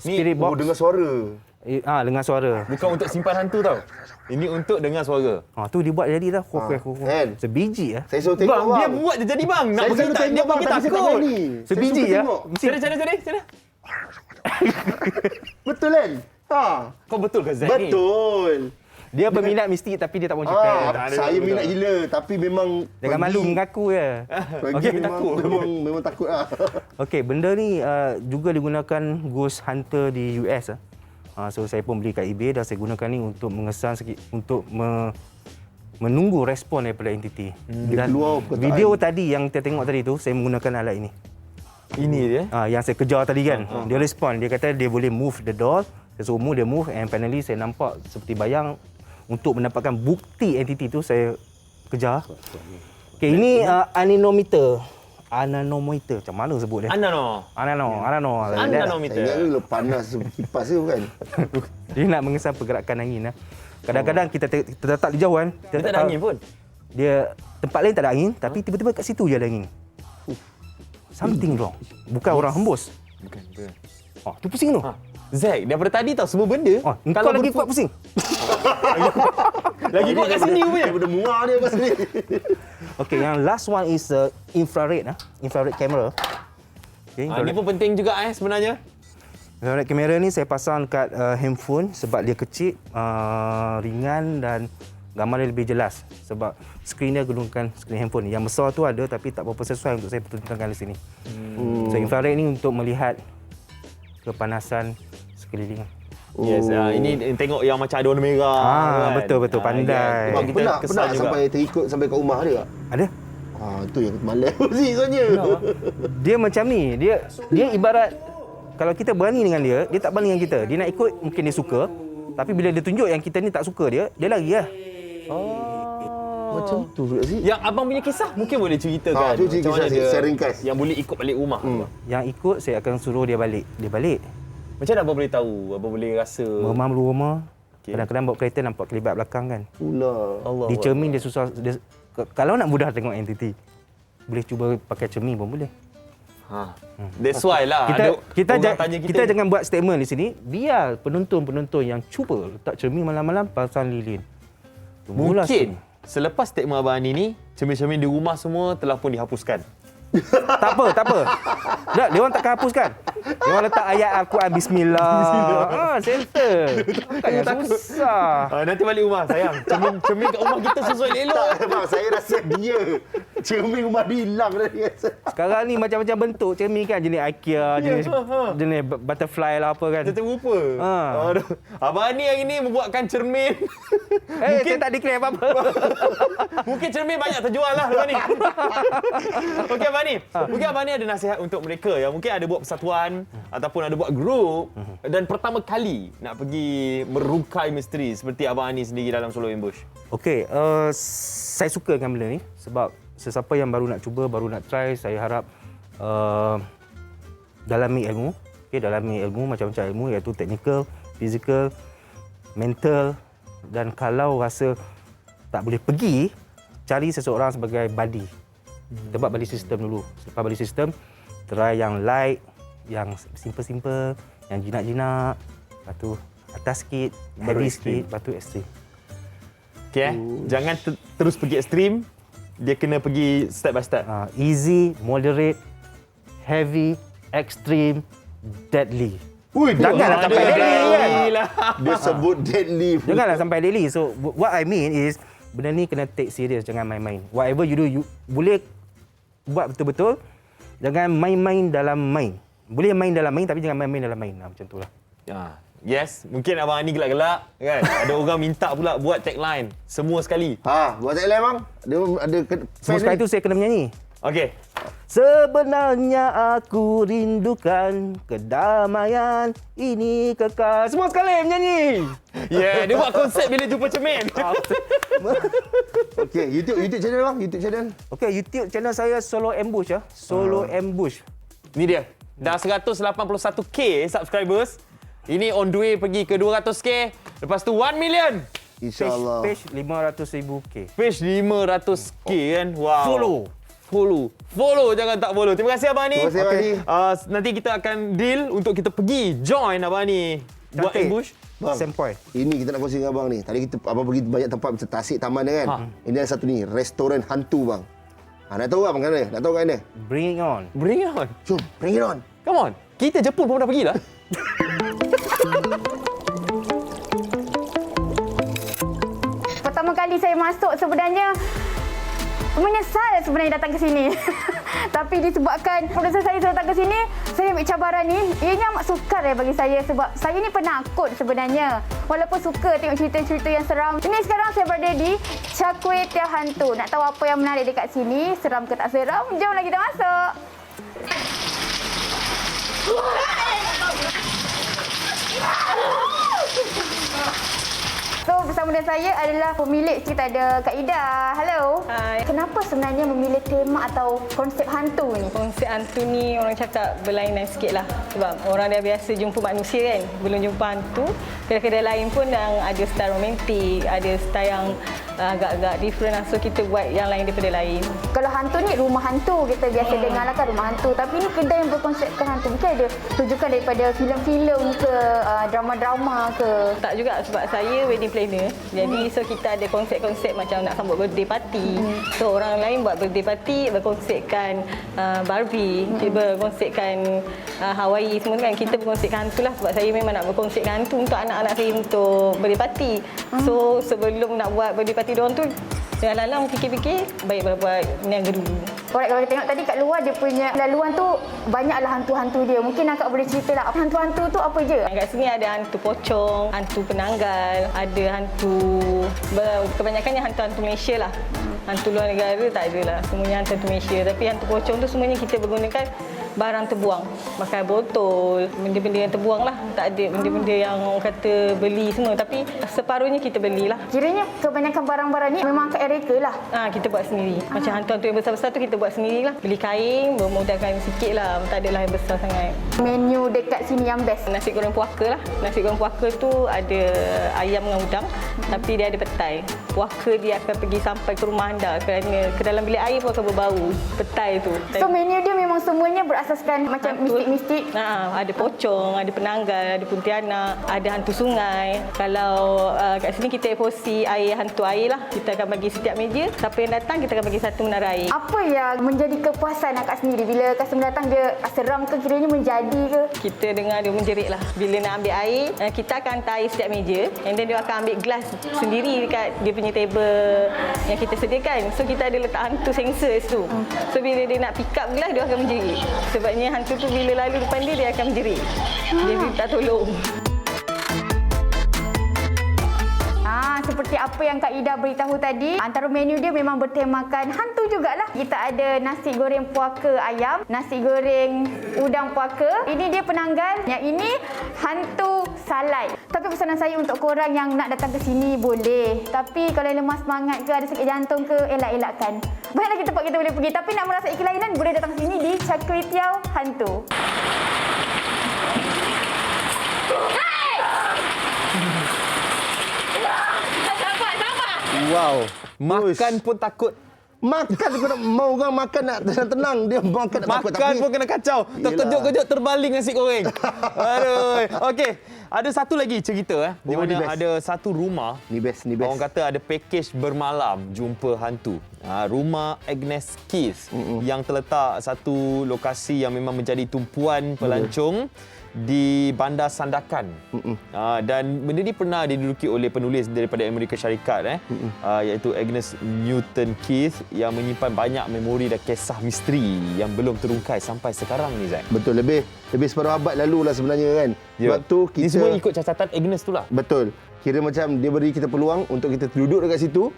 Spirit box. Dengar suara. Dengar suara. Bukan untuk simpan hantu tau. Ini untuk dengar suara. Tu dibuat jadi dah. Kan? Sebiji lah. Saya suruh tengok Bang, dia buat je jadi bang. Nak Saya pergi suruh tak, tengok dia bang, pergi tapi saya tak takut. berani. Sebiji Saya ya. suruh tengok. Sana. Betul kan? Kau betul ke Zack ni? Betul. Dia berminat mistik tapi dia tak mau cakap. Saya minat gila tapi memang Jangan malu mengaku je. Okey, memang takut lah. Okey, benda ni juga digunakan ghost hunter di US. So saya pun beli kat eBay dan saya gunakan ni untuk mengesan sikit, untuk menunggu respon daripada entiti. Dan keluar perkataan. video tadi yang kita tengok tadi tu, saya menggunakan alat ini. Ini dia. Yang saya kejar tadi kan. Dia respon, dia kata dia boleh move the door. Saya suruh move, dia move, and finally saya nampak seperti bayang. Untuk mendapatkan bukti entiti tu saya kejar. Okey, ini anemometer. Anemometer. Macam mana sebut dia? Anano. Saya ingat dulu panas kipas tu kan. Dia nak mengesan pergerakan angin. Kadang-kadang kita letak di jauh kan. Kita tak ada angin pun. Dia tempat lain tak ada angin, tapi tiba-tiba kat situ je ada angin. Something wrong. Bukan orang hembus. Bukan. Tu pusing tu. Zack, daripada tadi tahu semua benda. Engkau lagi kuat pusing. Lagi kuat kat sini punya. Daripada muak dia kat sini. Okay, yang last one is infrared. Infrared camera. Okay, Ini pun penting juga sebenarnya. infrared camera ni saya pasang kat handphone sebab dia kecil, ringan dan gambar dia lebih jelas. Sebab skrin dia gunakan skrin handphone. Yang besar tu ada tapi tak berapa sesuai untuk saya pertunjukkan di sini. So infrared ni untuk melihat kepanasan sekeliling. Yes, ini tengok yang macam ada warna merah. kan? Betul, pandai. Bang, Kita pernah kesan juga. sampai terikut sampai kat rumah dia tak? Ada? Tu yang malas sebenarnya. Dia macam ni. Dia ibarat kalau kita berani dengan dia tak berani dengan kita. Dia nak ikut mungkin dia suka. Tapi bila dia tunjuk yang kita ni tak suka dia lari lah. Macam tu juga sih. Yang abang punya kisah mungkin boleh ceritakan. Cuba cerita Macam mana kisah dia secara ringkas. yang boleh ikut balik rumah. Yang ikut saya akan suruh dia balik. Dia balik. Macam mana abang boleh tahu? Abang boleh rasa. Memang dulu rumah. Kadang-kadang bawa kereta nampak kelibat belakang kan. Pula. Di cermin dia susah. Kalau nak mudah tengok entiti, boleh cuba pakai cermin pun boleh. That's why lah. Kita orang tanya kita jangan buat statement di sini. Biar penonton-penonton yang cuba letak cermin malam-malam pasang lilin. Tunggulah mungkin selepas statement abang Ani ni, cermin-cermin di rumah semua telah pun dihapuskan. Tak apa. Tak, dia orang takkan hapuskan. Dia orang letak ayat Al-Quran Bismillah. Center. Bukan yang susah. Nanti balik rumah, sayang. Cermin kat rumah kita sesuai elok. Bang, saya rasa dia cermin rumah dia hilang dah. Sekarang ni macam-macam bentuk cermin kan. Jenis IKEA, jenis butterfly lah apa kan. Kita rupa. Aduh. Abang Ani hari ni membuatkan cermin. Saya tak declare apa-apa. Mungkin cermin banyak terjual lah lepas ni. Okey Abang Ani. Mungkin Abang Ani ada nasihat untuk mereka yang mungkin ada buat persatuan ataupun ada buat grup dan pertama kali nak pergi merungkai misteri seperti Abang Ani sendiri dalam Solo Ambush. Okey, saya suka dengan benda ni sebab sesiapa yang baru nak cuba, baru nak try, saya harap dalami ilmu. Okey, dalami ilmu macam-macam ilmu iaitu technical, physical, mental dan kalau rasa tak boleh pergi, cari seseorang sebagai buddy. Kita buat buddy system dulu. Selepas buddy system, try yang light, yang simple-simple, yang jinak-jinak, lepas tu atas sikit, heavy sikit, lepas tu ekstrim. Okey jangan terus pergi ekstrim, dia kena pergi step by step. Easy, moderate, heavy, extreme, deadly. Janganlah sampai deadly kan. Dia sebut deadly. Janganlah sampai deadly. So what I mean is benda ni kena take serious, jangan main-main. Whatever you do, you boleh buat betul-betul. Jangan main-main dalam main. Boleh main dalam main tapi jangan main-main dalam main. Macam itulah. Yes, mungkin Abang Ani gelak-gelak kan. Ada orang minta pula buat tagline semua sekali. Buat tagline bang. Dia ada Semua sekali tu saya kena menyanyi. Okey. Sebenarnya aku rindukan kedamaian ini kekal. Semua sekali menyanyi. Dia buat konsep bila jumpa cermin. Okey, YouTube channel bang, YouTube channel. Okey, YouTube channel saya Solo Ambush ya. Solo Ambush. Ni dia. Dah 181k subscribers. Ini on the way pergi ke 200k. Lepas tu 1 million. InsyaAllah. Page 500,000K. Page 500k kan. Wow. Follow jangan tak follow. Terima kasih Abang Ani. Terima kasih Abang Ani. Nanti kita akan deal untuk kita pergi join Abang Ani buat Cantik. ambush. Bang, Sempoi. ini kita nak kongsi dengan abang ni. Tadi abang pergi banyak tempat macam Tasik Taman dia kan. Ini ada satu ni, restoran hantu bang. Nak tahu abang kat mana? Nak tahu kat mana? Bring it on. Bring it on. Jom, bring it on. Come on. Kita Jepun pun dah pergi lah. Pertama kali saya masuk sebenarnya menyesal sebenarnya datang ke sini. Tapi disebabkan produser saya suruh datang ke sini, saya ambil cabaran ni. Ianya amat sukar bagi saya sebab saya ni penakut sebenarnya. Walaupun suka tengok cerita-cerita yang seram. Ini sekarang saya berada di Char Kway Teow Hantu. Nak tahu apa yang menarik dekat sini, seram ke tak seram? Jomlah kita masuk. So, bersama dengan saya adalah pemilik cerita, ada Kak Ida. Halo. Hai. Kenapa sebenarnya memilih tema atau konsep hantu ni? Konsep hantu ni orang cakap berlainan sikit lah. Sebab orang dah biasa jumpa manusia kan. Belum jumpa hantu. Kedai-kedai lain pun yang ada style romantik, ada style yang agak-agak different lah. So kita buat yang lain daripada lain. Kalau hantu ni rumah hantu kita biasa dengar lah kan rumah hantu. Tapi ni kedai yang berkonsepkan hantu. Mungkin ada tujukan daripada filem-filem ke drama-drama ke. Tak juga sebab saya wedding planner. Jadi so kita ada konsep-konsep macam nak sambut birthday party. So orang lain buat birthday party berkonsepkan Barbie, berkonsepkan Hawaii semua kan. Kita berkonsepkan hantu lah sebab saya memang nak berkonsepkan hantu untuk anak-anak saya untuk birthday party. So sebelum nak buat birthday party diorang tu dengan lalang fikir-fikir baik buat niaga dulu. Alright, kalau kita tengok tadi kat luar dia punya laluan tu banyaklah hantu-hantu dia. Mungkin akak boleh cerita lah hantu-hantu tu apa je? Kat sini ada hantu pocong, hantu penanggal, ada hantu kebanyakannya hantu-hantu Malaysia lah. Hantu luar negara tak ada lah. Semuanya hantu Malaysia. Tapi hantu pocong tu semuanya kita menggunakan barang terbuang. Pakai botol, benda-benda yang terbuang lah. Tak ada benda-benda yang kata beli semua. Tapi separuhnya kita belilah. Kiranya kebanyakan barang-barang ni memang akak yang reka lah. Kita buat sendiri. Macam hantu-hantu yang besar-besar tu kita buat sendirilah. Beli kain, memudahkan sikit lah. Tak adalah yang besar sangat. Menu dekat sini yang best? Nasi goreng puaka lah. Nasi goreng puaka tu ada ayam dengan udang. Tapi dia ada petai. Puaka dia akan pergi sampai ke rumah anda kerana ke dalam bilik air pun akan berbau petai tu. So menu dia memang semuanya berasaskan macam mistik-mistik? Ada pocong, ada penanggal, ada kuntianak, ada hantu sungai. Kalau kat sini kita FOC air hantu air lah. Kita akan bagi setiap meja. Siapa yang datang kita akan bagi satu menara air. Apa yang menjadi kepuasan akak sendiri bila customer datang dia seram ke kiranya menjadi ke? Kita dengar dia menjerit lah. Bila nak ambil air, kita akan hantar air setiap meja. And then dia akan ambil gelas sendiri dekat dia punya table yang kita sediakan. So kita ada letak hantu sensor situ. So bila dia nak pick up gelas dia akan menjerit. Sebabnya hantu tu bila lalu depan dia akan menjerit. Dia minta tolong. Seperti apa yang Kak Ida beritahu tadi, antara menu dia memang bertemakan hantu jugalah. Kita ada nasi goreng puaka ayam, nasi goreng udang puaka. Ini dia penanggal, yang ini hantu salai. Tapi pesanan saya untuk korang yang nak datang ke sini boleh. Tapi kalau yang lemah semangat ke, ada sakit jantung ke, elak-elakkan. Banyak lagi tempat kita boleh pergi. Tapi nak merasai kelainan, boleh datang ke sini di Char Kway Teow Hantu. Wow. Makan pun takut. Makan pun mau orang makan nak tenang. Dia makan nak takut. Makan pun kena kacau. Terkejut-kejut terbaling nasi goreng. Aduh. Okey. Ada satu lagi cerita di mana ada satu rumah. Ni best. Orang kata ada package bermalam jumpa hantu. Rumah Agnes Keith yang terletak satu lokasi yang memang menjadi tumpuan pelancong di Bandar Sandakan. Dan benda ni pernah diduduki oleh penulis daripada Amerika Syarikat iaitu Agnes Newton Keith yang menyimpan banyak memori dan kisah misteri yang belum terungkai sampai sekarang ni, Zack. Betul, lebih separuh abad lalu lah sebenarnya kan. Sebab tu kita ni semua ikut catatan Agnes tu lah. Betul. Kira macam dia beri kita peluang untuk kita duduk dekat situ.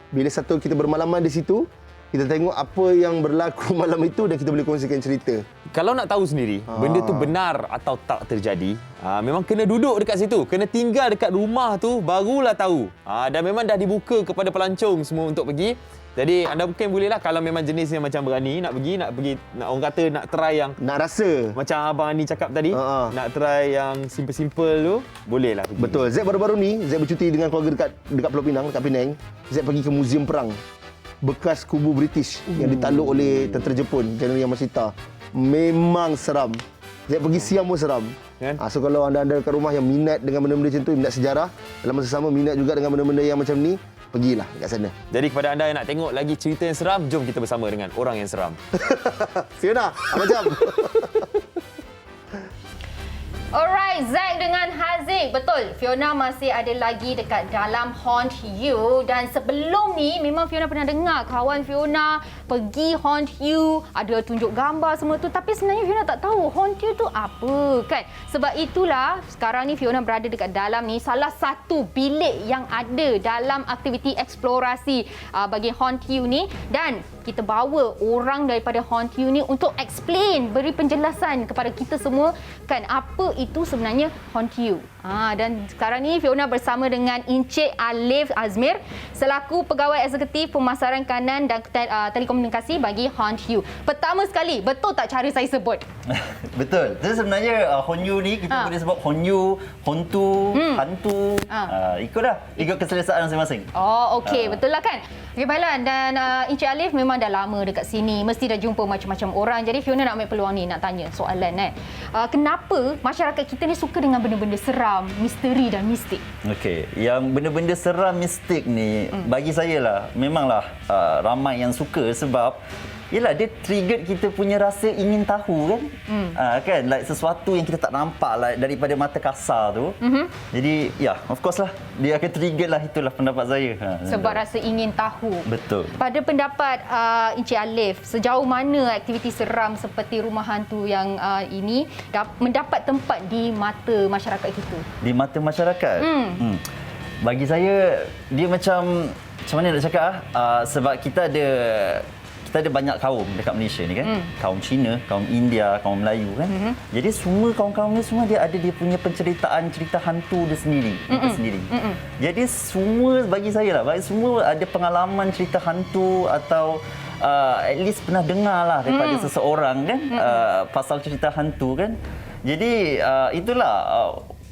Bila satu kita bermalaman di situ, kita tengok apa yang berlaku malam itu dan kita boleh kongsikan cerita. Kalau nak tahu sendiri, benda tu benar atau tak terjadi, memang kena duduk dekat situ. Kena tinggal dekat rumah tu, barulah tahu. Dan memang dah dibuka kepada pelancong semua untuk pergi. Jadi anda mungkin bolehlah kalau memang jenis yang macam berani, nak pergi, nak orang kata nak try yang... Nak rasa. Macam Abang Ani cakap tadi, nak try yang simple-simple tu, bolehlah pergi. Betul. Zack baru-baru ni, Zack bercuti dengan keluarga dekat Pulau Pinang, dekat Penang. Zack pergi ke Museum Perang. Bekas kubu British yang ditakluk oleh tentera Jepun, General Yamashita. Memang seram. Zack pergi siang pun seram. So kalau anda dekat rumah yang minat dengan benda-benda macam tu, minat sejarah, dalam masa sama minat juga dengan benda-benda yang macam ni, pergilah kat sana. Jadi kepada anda yang nak tengok lagi cerita yang seram, jom kita bersama dengan orang yang seram. Fiona, apa jam? Alright, Zack dengan Haziq. Betul, Fiona masih ada lagi dekat dalam Haunt You. Dan sebelum ni, memang Fiona pernah dengar kawan Fiona pergi Haunt You, ada tunjuk gambar semua tu. Tapi sebenarnya Fiona tak tahu Haunt You tu apa kan. Sebab itulah, sekarang ni Fiona berada dekat dalam ni salah satu bilik yang ada dalam aktiviti eksplorasi bagi Haunt You ni. Dan kita bawa orang daripada Haunt You ni untuk explain, beri penjelasan kepada kita semua kan apa itu sebenarnya Haunt You. Dan sekarang ni Fiona bersama dengan Encik Alif Azmir selaku Pegawai Eksekutif Pemasaran Kanan dan Telekomunikasi bagi Honyu. Pertama sekali, betul tak cara saya sebut? Betul. Jadi sebenarnya Honyu ni kita boleh sebut Honyu, Hontu, Hantu. Ikut keselesaan masing-masing. Oh, okey. Betul lah kan? Okey, baiklah. Dan Encik Alif memang dah lama dekat sini. Mesti dah jumpa macam-macam orang. Jadi Fiona nak ambil peluang ni nak tanya soalan. Kenapa masyarakat kita ni suka dengan benda-benda seram, misteri dan mistik? Okey, yang benda-benda seram mistik ni bagi saya lah memanglah ramai yang suka sebab yelah dia trigger kita punya rasa ingin tahu kan. Kan like sesuatu yang kita tak nampak lah daripada mata kasar tu. Jadi of course lah dia akan trigger lah, itulah pendapat saya. Sebab rasa ingin tahu. Betul. Pada pendapat Encik Alif, sejauh mana aktiviti seram seperti rumah hantu yang ini mendapat tempat di mata masyarakat kita? Di mata masyarakat? Bagi saya dia macam mana nak cakap sebab kita ada banyak kaum dekat Malaysia ni kan. Kaum Cina, kaum India, kaum Melayu kan. Jadi semua kaum-kaum ni semua dia ada dia punya penceritaan cerita hantu dia sendiri. Jadi semua bagi saya lah, semua ada pengalaman cerita hantu atau at least pernah dengar lah daripada seseorang kan pasal cerita hantu kan. Jadi itulah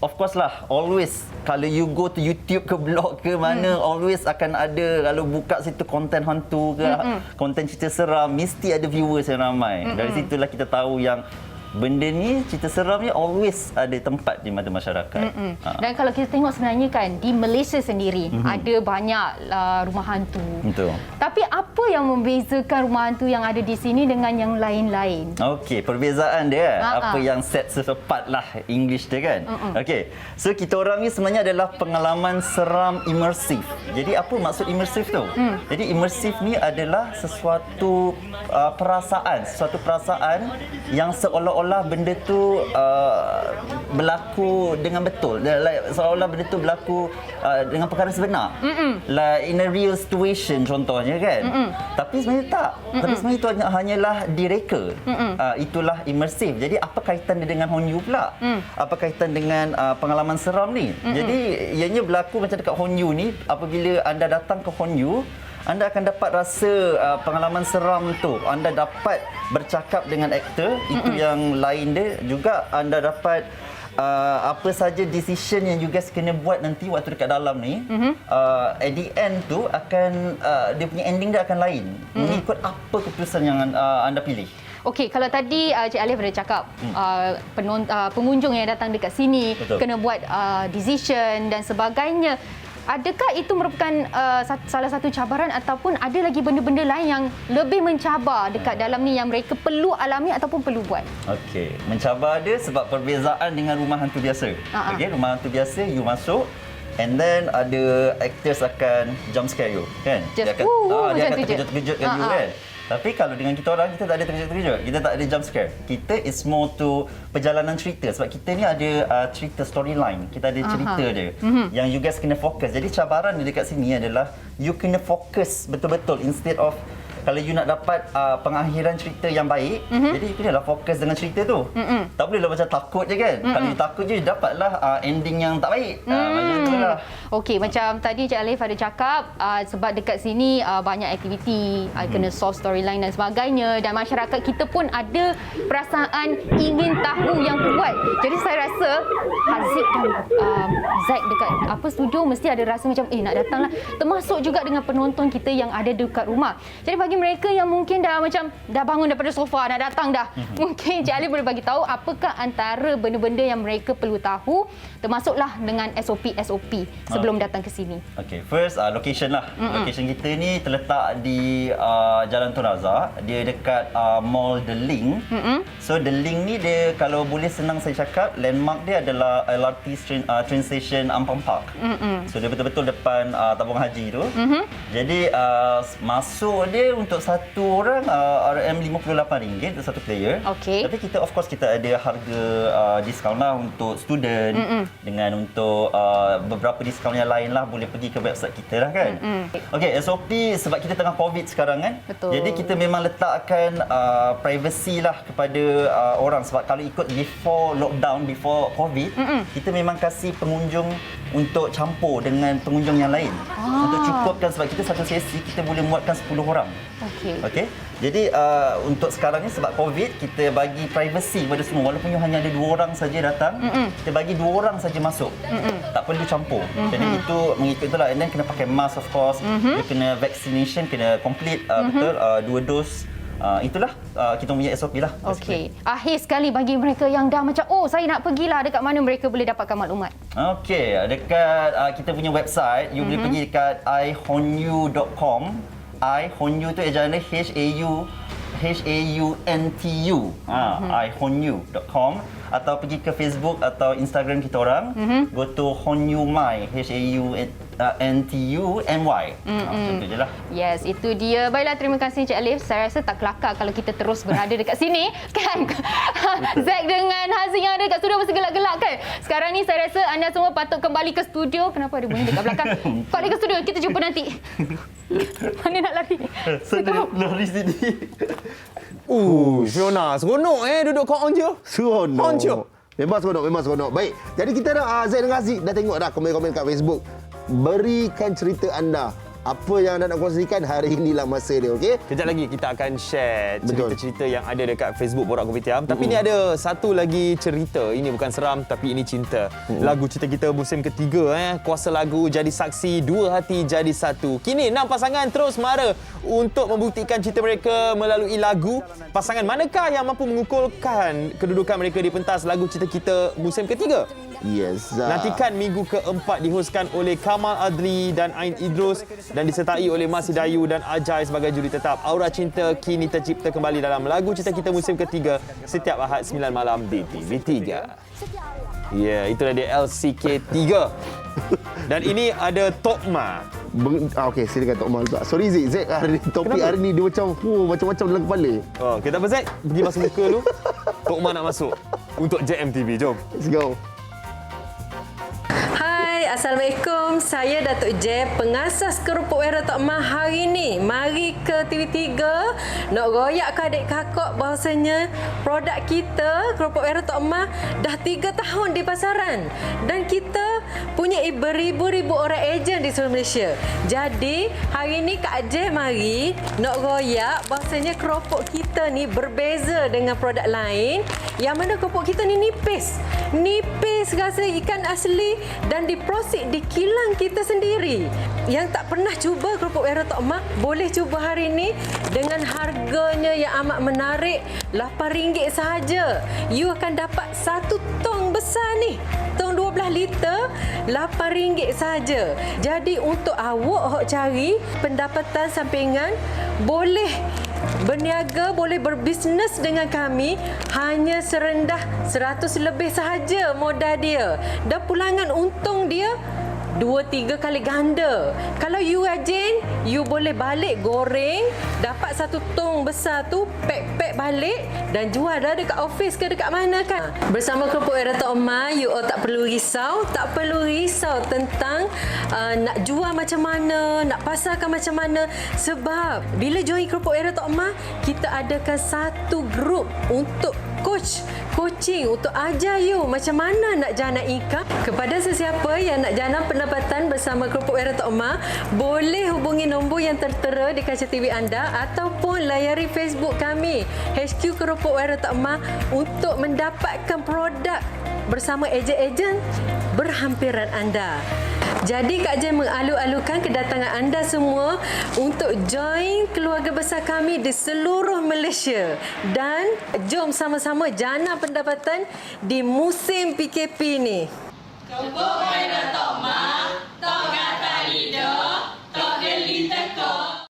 of course lah, always kalau you go to YouTube ke blog ke mana, always akan ada, kalau buka situ konten hantu ke, konten cerita seram, mesti ada viewers yang ramai. Dari situlah kita tahu yang benda ni, cerita seram ni always ada tempat di mata masyarakat. Dan kalau kita tengok sebenarnya kan, di Malaysia sendiri ada banyak rumah hantu. Betul. Tapi apa yang membezakan rumah hantu yang ada di sini dengan yang lain-lain? Okey, perbezaan dia apa yang set sepat lah English dia kan. Okey, so kita orang ni sebenarnya adalah pengalaman seram imersif. Jadi apa maksud imersif tu? Jadi imersif ni adalah sesuatu perasaan yang seolah-olah benda tu berlaku dengan betul. Seolah-olah benda tu berlaku dengan perkara sebenar. Like in a real situation contohnya kan. Tapi sebenarnya tak. Tapi sebenarnya itu hanyalah direka. Itulah imersif. Jadi apa kaitan dia dengan Honyu pula? Apa kaitan dengan pengalaman seram ni? Jadi ianya berlaku macam dekat Honyu ni, apabila anda datang ke Honyu, anda akan dapat rasa pengalaman seram tu. Anda dapat bercakap dengan aktor, itu yang lain dia. Juga anda dapat apa saja decision yang you guys kena buat nanti waktu dekat dalam ni. At the end tu akan dia punya ending dia akan lain. Mengikut apa keputusan yang anda pilih. Okey, kalau tadi Cik Alif ada cakap pengunjung yang datang dekat sini kena buat decision dan sebagainya. Adakah itu merupakan salah satu cabaran ataupun ada lagi benda-benda lain yang lebih mencabar dekat dalam ni yang mereka perlu alami ataupun perlu buat? Okey, mencabar dia sebab perbezaan dengan rumah hantu biasa. Okey, rumah hantu biasa you masuk and then ada actors akan jump scare you kan. Just, dia akan terkejut-kejutkan you kan. Tapi kalau dengan kita orang, kita tak ada terkejut-terkejut. Kita tak ada jump scare. Kita is more to perjalanan cerita. Sebab kita ni ada cerita storyline. Kita ada cerita dia. Yang you guys kena fokus. Jadi cabaran dia dekat sini adalah you kena fokus betul-betul. Instead of kalau you nak dapat pengakhiran cerita yang baik, jadi you kenalah fokus dengan cerita tu. Tak bolehlah macam takut je kan. Kalau you takut je, you dapatlah ending yang tak baik. Macam tu lah. Okey, macam tadi Cik Alif ada cakap, sebab dekat sini banyak aktiviti, kena solve storyline dan sebagainya, dan masyarakat kita pun ada perasaan ingin tahu yang kuat. Jadi saya rasa Haziq dan Zack dekat studio mesti ada rasa macam nak datanglah. Termasuk juga dengan penonton kita yang ada dekat rumah. Jadi bagi mereka yang mungkin dah bangun daripada sofa, nak datang dah, mungkin Cik Ali boleh bagi tahu apakah antara benda-benda yang mereka perlu tahu, termasuklah dengan SOP sebelum datang ke sini. Okay, first location lah. Location kita ni terletak di Jalan Tun Razak. Dia dekat Mall The Link. So The Link ni dia, kalau boleh senang saya cakap, landmark dia adalah LRT train station Ampang Park. So dia betul-betul depan tabung haji tu. Jadi masuk dia untuk satu orang RM58 untuk satu player. Okey. Tapi kita of course kita ada harga diskaun lah untuk student dengan untuk beberapa diskaun yang lain lah, boleh pergi ke website kita lah kan. Okey, SOP sebab kita tengah COVID sekarang kan. Betul. Jadi kita memang letakkan privacy lah kepada orang, sebab kalau ikut before lockdown, before COVID, kita memang kasih pengunjung untuk campur dengan pengunjung yang lain. Untuk cukupkan, sebab kita satu sesi kita boleh muatkan 10 orang. Okey. Okey. Jadi untuk sekarang ni sebab COVID, kita bagi privacy kepada semua, walaupun you hanya ada 2 orang saja datang, kita bagi 2 orang saja masuk. Tak perlu campur. Jadi itu mengikut itulah. And then kena pakai mask of course. You kena vaccination, kena complete betul 2 dos. Itulah kita punya SOP lah. Okey. Akhir sekali bagi mereka yang dah macam, oh saya nak pergilah, dekat mana mereka boleh dapatkan maklumat? Okey, dekat kita punya website, you boleh pergi dekat ihonyu.com. ihonyu tu ejaan dia HAUNTU. ihonyu.com, atau pergi ke Facebook atau Instagram kita orang. Go to HonYuMy, HAUNTUMY. Macam tu je lah. Yes, itu dia. Baiklah, terima kasih Encik Alif. Saya rasa tak kelakar kalau kita terus berada dekat sini. Kan? Zack dengan Haziq yang ada dekat studio mesti gelak-gelak kan? Sekarang ni saya rasa anda semua patut kembali ke studio. Kenapa ada bunyi dekat belakang? Balik ke studio. Kita jumpa nanti. Mana nak lari? Lari sini. Fiona, seronok duduk kau on je. Seronok. On je. Memang seronok. Baik, jadi kita dah Zaid dan Haziq dah tengok dah komen-komen kat Facebook. Berikan cerita anda. Apa yang anda nak kongsikan, hari inilah masa dia, okey? Kejap lagi kita akan share Betul. cerita-cerita yang ada dekat Facebook Borak Kopitiam. Tapi ni ada satu lagi cerita. Ini bukan seram tapi ini cinta. Lagu Cinta Kita musim ketiga Kuasa lagu jadi saksi, dua hati jadi satu. Kini 6 pasangan terus mara untuk membuktikan cinta mereka melalui lagu. Pasangan manakah yang mampu mengukuhkan kedudukan mereka di pentas lagu Cinta Kita musim ketiga? Yes. Nantikan minggu keempat dihoskan oleh Kamal Adli dan Ain Idrus dan disertai oleh Masih Dayu dan Ajai sebagai juri tetap. Aura Cinta kini tercipta kembali dalam lagu Cinta Kita musim ketiga setiap Ahad 9 malam di TV3. Ya, itulah dia LCK 3. Dan ini ada Tokma. Okey, silakan Tok Mal. Sorry Zaid, hari ni topik hari ni dia macam-macam dalam kepala. Oh, kita apa Zaid? Pergi masuk muka dulu. Tokma nak masuk untuk JMTV. Jom. Let's go. Assalamualaikum, saya Datuk Jeb, pengasas kerupuk Wera Tok Mah hari ni. Mari ke TV3 nak royak ke adik kakak bahawasanya produk kita, kerupuk Wera Tok Mah, dah 3 tahun di pasaran. Dan kita punya beribu-ribu orang ejen di seluruh Malaysia. Jadi, hari ni Kak Jeb mari nak royak bahawasanya kerupuk kita ni berbeza dengan produk lain. Yang mana kerupuk kita ni nipis. Nipis rasa ikan asli dan diproses di kilang kita sendiri. Yang tak pernah cuba kerupuk Wera Tok Mah, boleh cuba hari ini dengan harganya yang amat menarik, RM8 sahaja. You akan dapat 1 tong besar ni. Tong 12 liter, RM8 sahaja. Jadi untuk awak hok cari pendapatan sampingan, boleh berniaga, boleh berbisnes dengan kami hanya serendah 100 lebih sahaja modal dia. Dan pulangan untung dia 2-3 kali ganda. Kalau you rajin, you boleh balik goreng, dapat 1 tong besar tu, pack balik dan jual dah dekat office ke dekat mana kan. Bersama kerupuk Wera Tok Mah, you all tak perlu risau tentang nak jual macam mana, nak pasarkan macam mana. Sebab bila join kerupuk Wera Tok Mah, kita adakan satu grup untuk coaching untuk ajar you macam mana nak jana income. Kepada sesiapa yang nak jana pendapatan bersama kerupuk Wera Tok Mah, boleh hubungi nombor yang tertera di kaca TV anda ataupun layari Facebook kami HQ Kerupuk Wera Tok Mah untuk mendapatkan produk bersama ejen-ejen berhampiran anda. Jadi Kak Jen mengalu-alukan kedatangan anda semua untuk join keluarga besar kami di seluruh Malaysia. Dan jom sama-sama jana pendapatan di musim PKP ni. Kerupuk Wera Tok Mah, tok kata lidah, tok geli tekok.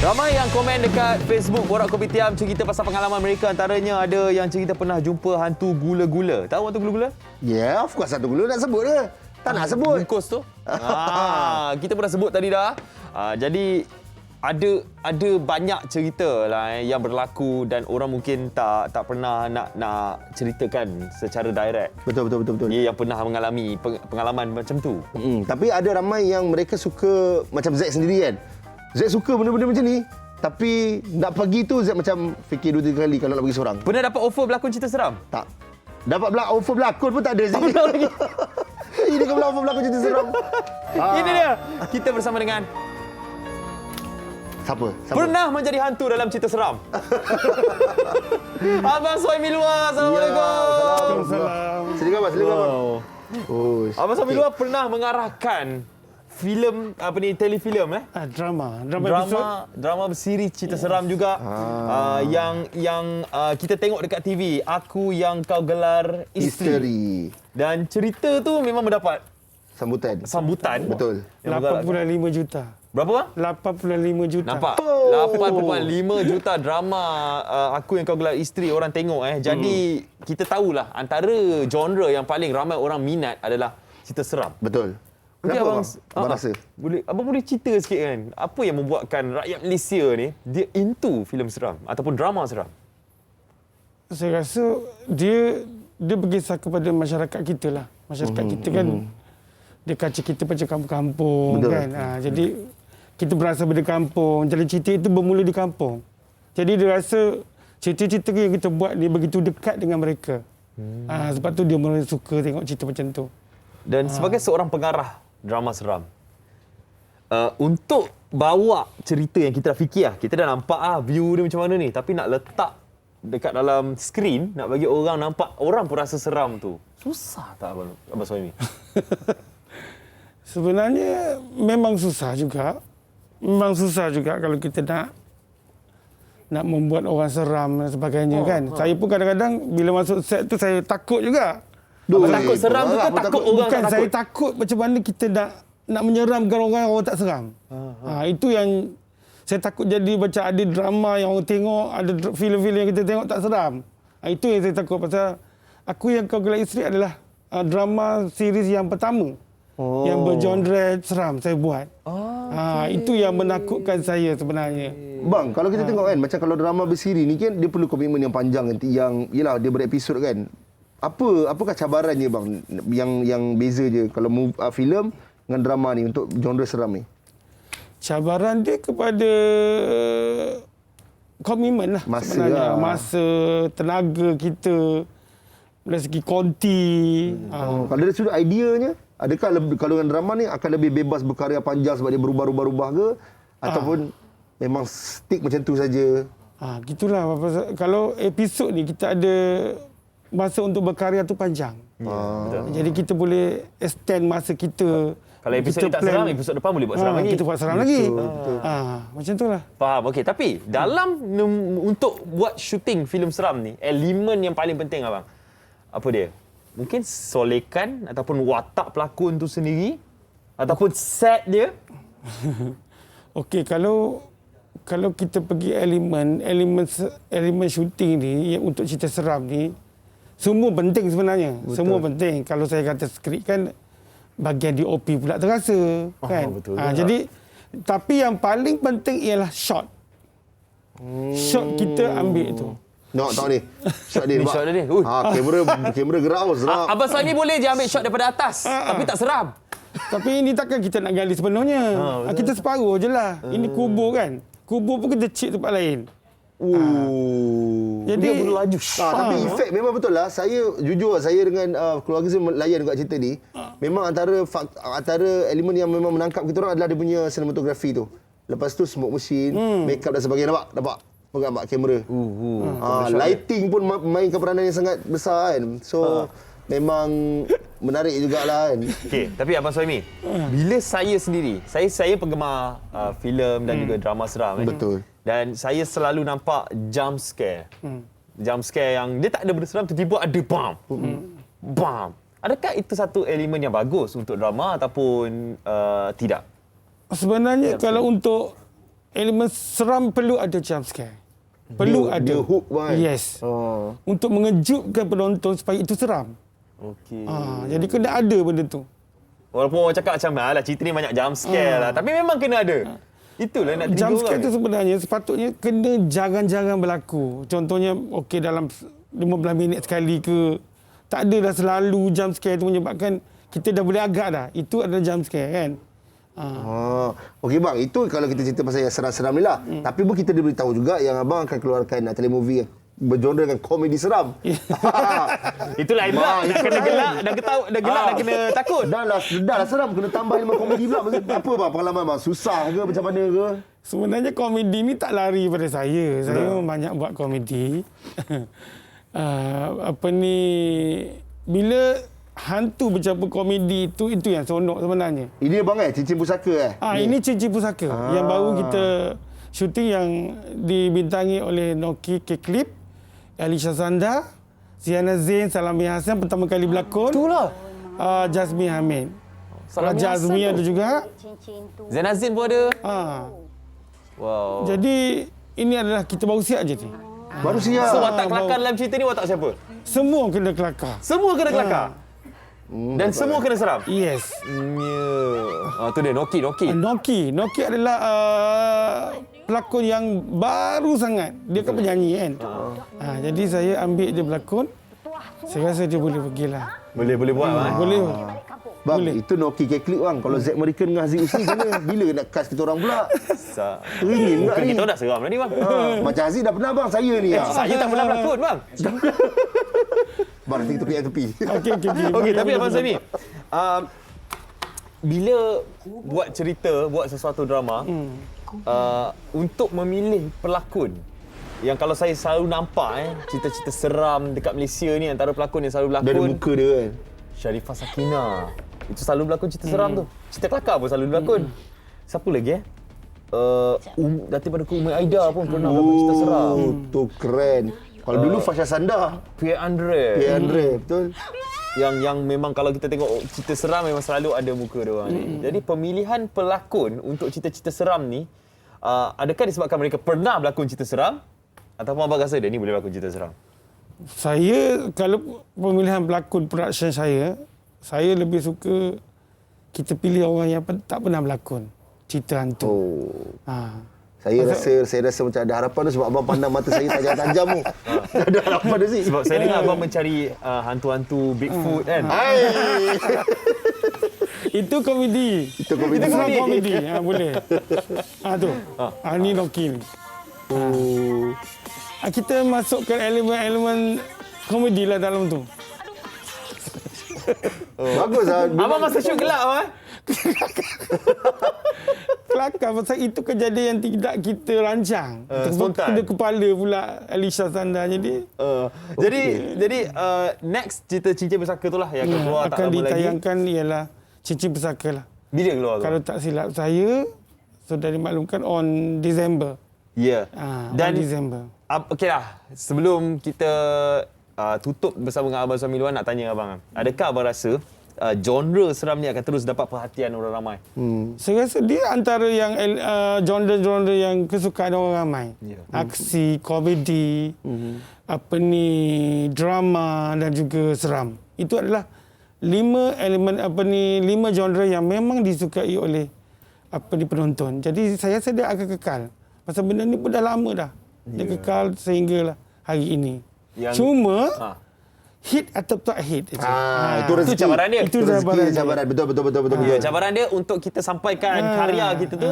Ramai yang komen dekat Facebook Borak Kopitiam cerita pasal pengalaman mereka. Antaranya ada yang cerita pernah jumpa hantu gula-gula. Tahu hantu gula-gula? Ya, of course hantu gula nak sebut ke? Tak nak sebut. Bungkus tu. Kita pernah sebut tadi dah. Jadi ada banyak cerita lah yang berlaku dan orang mungkin tak pernah nak ceritakan secara direct. Betul. Dia yang pernah mengalami pengalaman macam tu. Tapi ada ramai yang mereka suka macam Zack sendiri kan. Zack suka benda-benda macam ni. Tapi nak pergi tu Zack macam fikir 2-3 kali kalau nak pergi seorang. Pernah dapat offer berlakon cerita seram? Tak. Dapat offer berlakon pun tak ada Zack. Ini kan offer berlakon cerita seram. Ini dia. Kita bersama dengan Siapa? pernah menjadi hantu dalam cerita seram. Abang Soimi Luar. Assalamualaikum. Salam. Silakan abang. Oh, Abang Soimi Luar pernah mengarahkan filem telefilm drama bersiri cerita seram juga yang kita tengok dekat TV, Aku Yang Kau Gelar Isteri. Dan cerita tu memang mendapat sambutan. Betul. 8.5 juta. Berapa bang? 8.5 juta. Nampak? 8.5 juta drama Aku Yang Kau Gelar Isteri orang tengok Jadi kita tahulah antara genre yang paling ramai orang minat adalah cerita seram. Betul. Mungkin Kenapa abang rasa? Abang boleh cerita sikit kan, apa yang membuatkan rakyat Malaysia ni dia into filem seram ataupun drama seram? Saya rasa dia berkisar kepada masyarakat kita lah. Masyarakat kita kan dia kaca kita macam kampung-kampung. Betul. Kan. Jadi kita berasal dari kampung. Jadi cerita itu bermula di kampung. Jadi dia rasa cerita-cerita yang kita buat ni begitu dekat dengan mereka. Sebab tu dia mula suka tengok cerita macam tu. Dan sebagai seorang pengarah drama seram, untuk bawa cerita yang kita dah fikir kita dah nampak view dia macam mana ni, tapi nak letak dekat dalam skrin, nak bagi orang nampak, orang pun rasa seram tu. Susah tak Abang Soimi? Sebenarnya memang susah juga. Memang susah juga kalau kita nak membuat orang seram dan sebagainya kan. Saya pun kadang-kadang bila masuk set tu saya takut juga. Takut seram tu ke takut orang bukan, tak saya takut? takut macam mana kita nak menyeramkan orang tak seram. Itu yang saya takut jadi macam ada drama yang orang tengok, ada filem-filem yang kita tengok tak seram. Itu yang saya takut pasal Aku Yang Kau Gelar Isteri adalah drama series yang pertama yang bergenre seram saya buat. Itu yang menakutkan saya sebenarnya. Bang, kalau kita tengok kan, macam kalau drama bersiri ni kan dia perlu komitmen yang panjang nanti, yang yalah dia berepisod kan. Apakah cabarannya bang yang beza je kalau filem dengan drama ni untuk genre seram ni? Cabaran dia kepada komitmen lah sebenarnya. Masa, tenaga kita, dari segi konti. Kalau dari sudut ideanya, adakah kalau dengan drama ni akan lebih bebas berkarya panjang sebab dia berubah-ubah ke? Ataupun memang stick macam tu saja? Gitulah. Kalau episod ni kita ada masa untuk berkarya tu panjang. Jadi kita boleh extend masa kita. Kalau episod ni tak seram, episod depan boleh buat seram lagi. Kita buat seram lagi. Macam itulah. Faham. Okey, tapi dalam untuk buat syuting filem seram ni, elemen yang paling penting abang, apa dia? Mungkin solekan ataupun watak pelakon tu sendiri ataupun set dia. Okey, kalau kita pergi elemen syuting ni yang untuk cerita seram ni, semua penting sebenarnya. Betul. Semua penting. Kalau saya kata skrip kan bahagian DOP pula terasa kan. Betul. Jadi tapi yang paling penting ialah shot. Shot kita ambil tu. Tengok ni. Shot dia. Shot dia. Kamera gerak seram. Abang Soimi boleh je ambil shot daripada atas, tapi tak seram. Tapi ini takkan kita nak gali sepenuhnya. Kita separuh je lah. Ini kubur kan. Kubur pun kita cik tempat lain. Jadi dia berlaju. Tapi efek memang betul lah. Saya jujur saya dengan keluarga saya layan juga cerita ni. Memang antara elemen yang memang menangkap kita orang adalah dia punya cinematography tu. Lepas tu smoke machine, make up dan sebagainya. Nampak kamera. Lighting pun mainkan peranan yang sangat besar kan. So memang menarik jugalah kan. Okey, tapi Abang Soimi, bila saya sendiri, saya penggemar filem dan juga drama seram. Betul. Dan saya selalu nampak jump scare. Jump scare yang dia tak ada benda seram, tiba-tiba ada bam. Bam. Adakah itu satu elemen yang bagus untuk drama ataupun tidak? Sebenarnya kalau untuk elemen seram perlu ada jump scare. Perlu ada. Dia hook bang. Yes. Untuk mengejutkan penonton supaya itu seram. Okey. Jadi kena ada benda tu. Walaupun orang cakap macam, alah cerita ni banyak jump scare lah. Tapi memang kena ada. Itulah nak Jump trigger scare orang. tu sebenarnya sepatutnya kena jarang-jarang berlaku. Contohnya, okey dalam 15 minit sekali ke. Tak adalah selalu jump scare tu menyebabkan kita dah boleh agak dah. Itu adalah jump scare kan. Okey bang, itu kalau kita cerita pasal yang seram-seram ni lah. Tapi pun kita diberitahu juga yang abang akan keluarkan telemovie yang bergenre dengan komedi seram. Itulah hebat. Dah kena gelak, dah gelak, dah kena takut. Dah lah seram, kena tambah elemen komedi pula. Maksud apa bang pengalaman bang? Susah ke macam mana ke? Sebenarnya komedi ni tak lari pada saya. Saya banyak buat komedi. Bila hantu bercampur komedi itu yang seronok sebenarnya. Ini bang cincin pusaka Ini cincin pusaka yang baru kita syuting yang dibintangi oleh Noki Keklip, Alisha Sanda, Ziana Zain, Salami Hassan pertama kali berlakon. Itulah. Jasmine Hamid. Salami Raja Hassan Azmi tu ada juga. Zain Azin pun ada. Oh. Wow. Jadi ini adalah kita baru siap je ni. Baru siap. So watak kelakar dalam cerita ni watak siapa? Semua kena kelakar. Semua kena kelakar. Dan semua kena seram. Yes. Tu dia Noki. Noki adalah pelakon yang baru sangat. Dia kan penyanyi kan. Jadi saya ambil dia berlakon. Saya rasa dia boleh pergilah. Boleh buat Boleh. Bang, itu Noki Keklik bang. Kalau Zack American dengan Haziq Husni macam mana? Bila nak cast kita orang pula? Teringin Bukan tak ni? kita dah seram dah ni bang. Macam Haziq dah pernah bang, saya ni. Saya tak pernah berlakon bang. Bang, nanti kita pergi tepi. Okey, tapi Abang Sami, bila buat cerita, buat sesuatu drama, untuk memilih pelakon, yang kalau saya selalu nampak cerita-cerita seram dekat Malaysia ni, antara pelakon yang selalu berlakon, Dari muka dia kan. Syarifah Sakinah. Itu selalu berlakon cerita seram tu. Cerita kelakar pun selalu berlakon. Siapa lagi Datin Paduka Umi Aida pun pernah berlakon cerita seram. Tu keren. Kalau dulu Fasha Sanda. Pierre Andre, betul. Yang memang kalau kita tengok cerita seram memang selalu ada muka dia orang ni. Jadi pemilihan pelakon untuk cerita-cerita seram ni, adakah disebabkan mereka pernah berlakon cerita seram ataupun abang rasa dia ni boleh berlakon cerita seram? Saya kalau pemilihan pelakon production saya lebih suka kita pilih orang yang tak pernah berlakon cerita hantu. Saya rasa macam ada harapan tu sebab abang pandang mata saya tajam-tajam tu. Ada harapan tu sih. Sebab saya dengar abang mencari hantu-hantu Bigfoot kan. Itu komedi. Itu komedi. Boleh. Tu. Ni Noki ni. Kita masukkan elemen-elemen komedi lah dalam tu. Bagus lah. Abang masa shoot gelak abang? Kelakar pasal itu kejadian yang tidak kita rancang. Spontan. Kena kepala pula Alisha Sanda jadi. Jadi next cerita Cincin Pusaka tu lah yang akan keluar tak akan lama lagi. ditayangkan ialah Cincin Pusaka lah. Bila keluar tu? Kalau tak silap saya sudah dimaklumkan on Disember. Ya. Dan Disember. Okeylah, sebelum kita tutup bersama dengan Abang Suami Luan, nak tanya abang, adakah abang rasa genre seram ni akan terus dapat perhatian orang ramai? Saya rasa dia antara yang genre-genre yang kesukaan orang ramai. Aksi, komedi, drama dan juga seram. Itu adalah 5 elemen 5 genre yang memang disukai oleh penonton. Jadi saya rasa dia akan kekal. Pasal benda ni pun dah lama dah. Dia kekal sehinggalah hari ini. Cuma hit atau tak hit. Itu rezeki. Cabaran dia. Itu rezeki, cabaran. Betul. Ya, cabaran dia untuk kita sampaikan karya kita tu.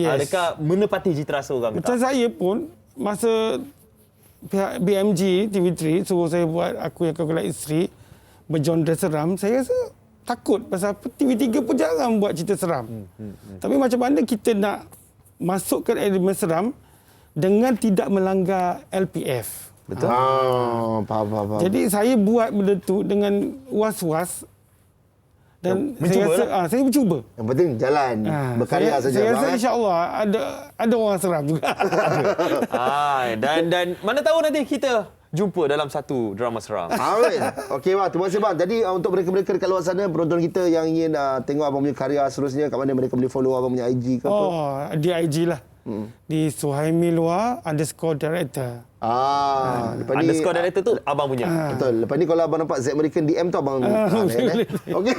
Adakah menepati cita rasa orang? Macam saya pun masa pihak BMG TV3 suruh saya buat Aku Yang Kau Gelak Isteri bergenre seram, saya rasa takut pasal TV3 pun jarang buat cerita seram. Tapi macam mana kita nak masukkan elemen seram dengan tidak melanggar LPF. Betul. Faham. Jadi saya buat benda tu dengan was-was dan saya mencuba. Yang penting jalan, berkarya saja. Saya rasa insya-Allah ada orang seram juga. Dan mana tahu nanti kita jumpa dalam satu drama seram. Okey bang, terima kasih bang. Jadi untuk mereka-mereka dekat luar sana, penonton kita yang ingin tengok abang punya karya seterusnya, kat mana mereka boleh follow abang punya IG ke apa? Di IG lah. Di Suhaimi Luar _director. Lepas ni Underscore director tu abang punya. betul. Lepas ni kalau abang nampak Z American DM tu abang Okey,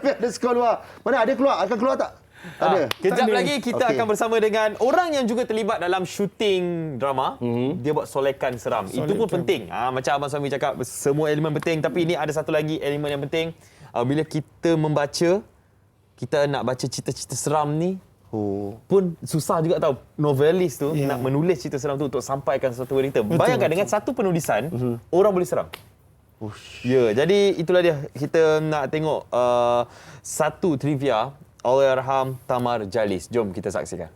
underscore luar. Mana ada keluar? Akan keluar tak? Ada. Kejap lagi kita akan bersama dengan orang yang juga terlibat dalam syuting drama. Dia buat solekan seram. Itu pun penting. Macam Abang Suami cakap, semua elemen penting. Tapi ini ada satu lagi elemen yang penting. Bila kita membaca, kita nak baca cerita-cerita seram ni, pun susah juga tahu. Novelis tu nak menulis cerita seram tu untuk sampaikan satu berita. Bayangkan dengan satu penulisan, orang boleh seram. Ya, jadi itulah dia. Kita nak tengok satu trivia Allahyarham Tamar Jalis. Jom kita saksikan.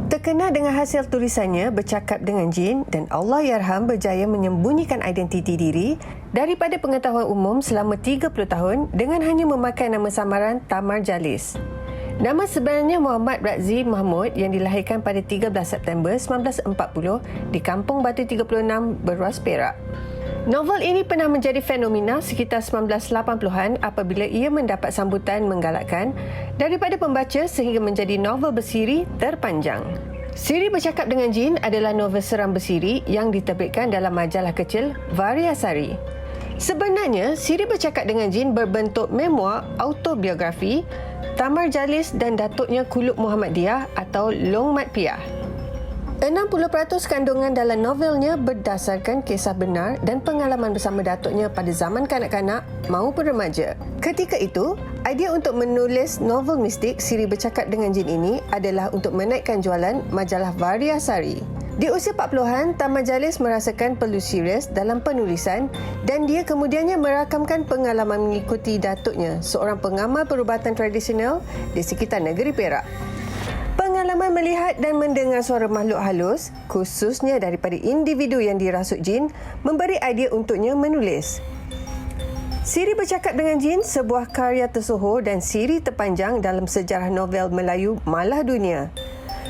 Terkenal dengan hasil tulisannya Bercakap dengan Jin dan Allahyarham berjaya menyembunyikan identiti diri daripada pengetahuan umum selama 30 tahun dengan hanya memakai nama samaran Tamar Jalis. Nama sebenarnya Muhammad Razzi Mahmud yang dilahirkan pada 13 September 1940 di Kampung Batu 36, Beruas, Perak. Novel ini pernah menjadi fenomena sekitar 1980-an apabila ia mendapat sambutan menggalakkan daripada pembaca sehingga menjadi novel bersiri terpanjang. Siri Bercakap dengan Jin adalah novel seram bersiri yang diterbitkan dalam majalah kecil Variasari. Sebenarnya, Siri Bercakap dengan Jin berbentuk memoir autobiografi Tamar Jalis dan datuknya Kulub Muhammadiyah atau Long Mat Piah. 60% kandungan dalam novelnya berdasarkan kisah benar dan pengalaman bersama datuknya pada zaman kanak-kanak maupun remaja. Ketika itu, idea untuk menulis novel mistik Siri Bercakap dengan Jin ini adalah untuk menaikkan jualan majalah Variasari. Di usia 40-an, Tamar Jalis merasakan perlu serius dalam penulisan dan dia kemudiannya merakamkan pengalaman mengikuti datuknya, seorang pengamal perubatan tradisional di sekitar negeri Perak. Pengalaman melihat dan mendengar suara makhluk halus, khususnya daripada individu yang dirasuk jin, memberi idea untuknya menulis. Siri Bercakap dengan Jin, sebuah karya tersohor dan siri terpanjang dalam sejarah novel Melayu malah dunia.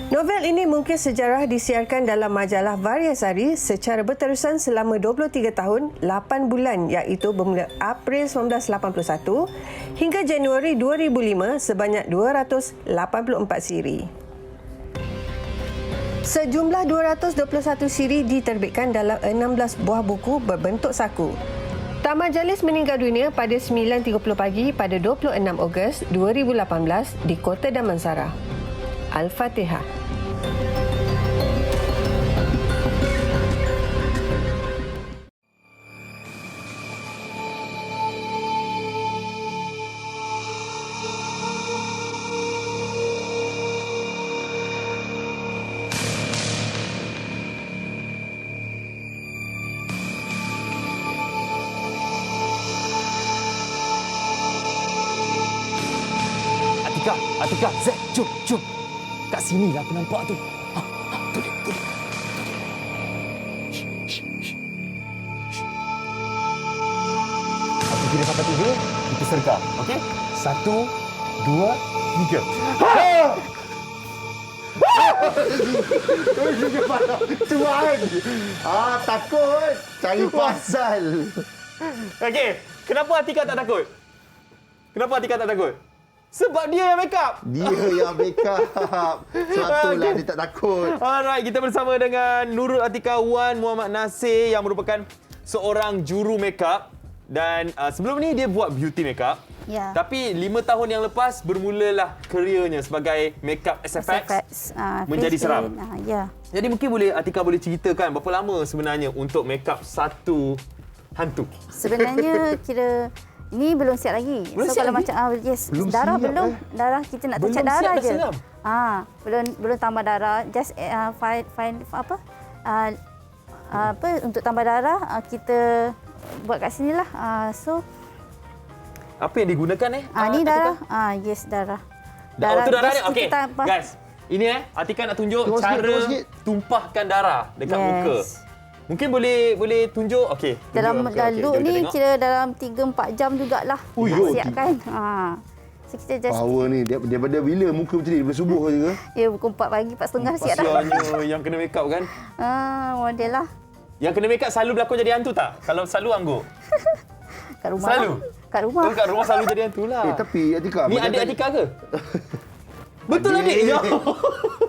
Novel ini mungkin sejarah disiarkan dalam majalah Variasari secara berterusan selama 23 tahun, 8 bulan iaitu bermula April 1981 hingga Januari 2005 sebanyak 284 siri. Sejumlah 221 siri diterbitkan dalam 16 buah buku berbentuk saku. Tamar Jalis meninggal dunia pada 9.30 pagi pada 26 Ogos 2018 di Kota Damansara. Al-Fatihah. Atika, Zek, jom. Kat sini lah aku nampak tu. Tu dia. Aku kira sampai 3, kita sergam. Okey? 1, 2, 3. Tuan. Takut. Cari pasal. Okey, kenapa Atika tak takut? Sebab dia yang make up. Sebab itulah dia tak takut. Alright, kita bersama dengan Nurul Atika Wan Muhammad Nasir yang merupakan seorang juru make up. Dan sebelum ni dia buat beauty make up. Ya. Tapi 5 tahun yang lepas bermulalah kerjanya sebagai make up SFX menjadi seram. Ya. Jadi mungkin Atika boleh ceritakan berapa lama sebenarnya untuk make up satu hantu? Sebenarnya kira ni belum siap lagi. Belum siap kalau lagi? macam Belum darah siap, belum. Darah kita nak belum touch darah siap je. Seram. Belum tambah darah. Just find apa untuk tambah darah kita buat kat sinilah. So apa yang digunakan ni darah. Yes, darah. Itu darah ni. just Okey. kita tambah. Guys, ini Atika nak tunjuk Tengok cara sikit. tumpahkan darah dekat Yes. muka. Mungkin boleh tunjuk. Okey. Dalam jom look kita ni tengok. kira dalam 3-4 jam jugalah. Ui, nak yo, siapkan. So kita just Power ni daripada bila muka macam ni? Daripada subuh je ke? ya pukul 4 pagi 4.30 siap dah. Pasalnya yang kena make up kan. Model lah. Yang kena make up selalu berlakon jadi hantu tak? Kalau selalu angguk. Kat rumah Selalu? Lah. Kat kat rumah. Oh, kat rumah selalu jadi hantu lah. Tapi Atika, Ni macam adik tadi- Atika ke? Betul adik? Ya.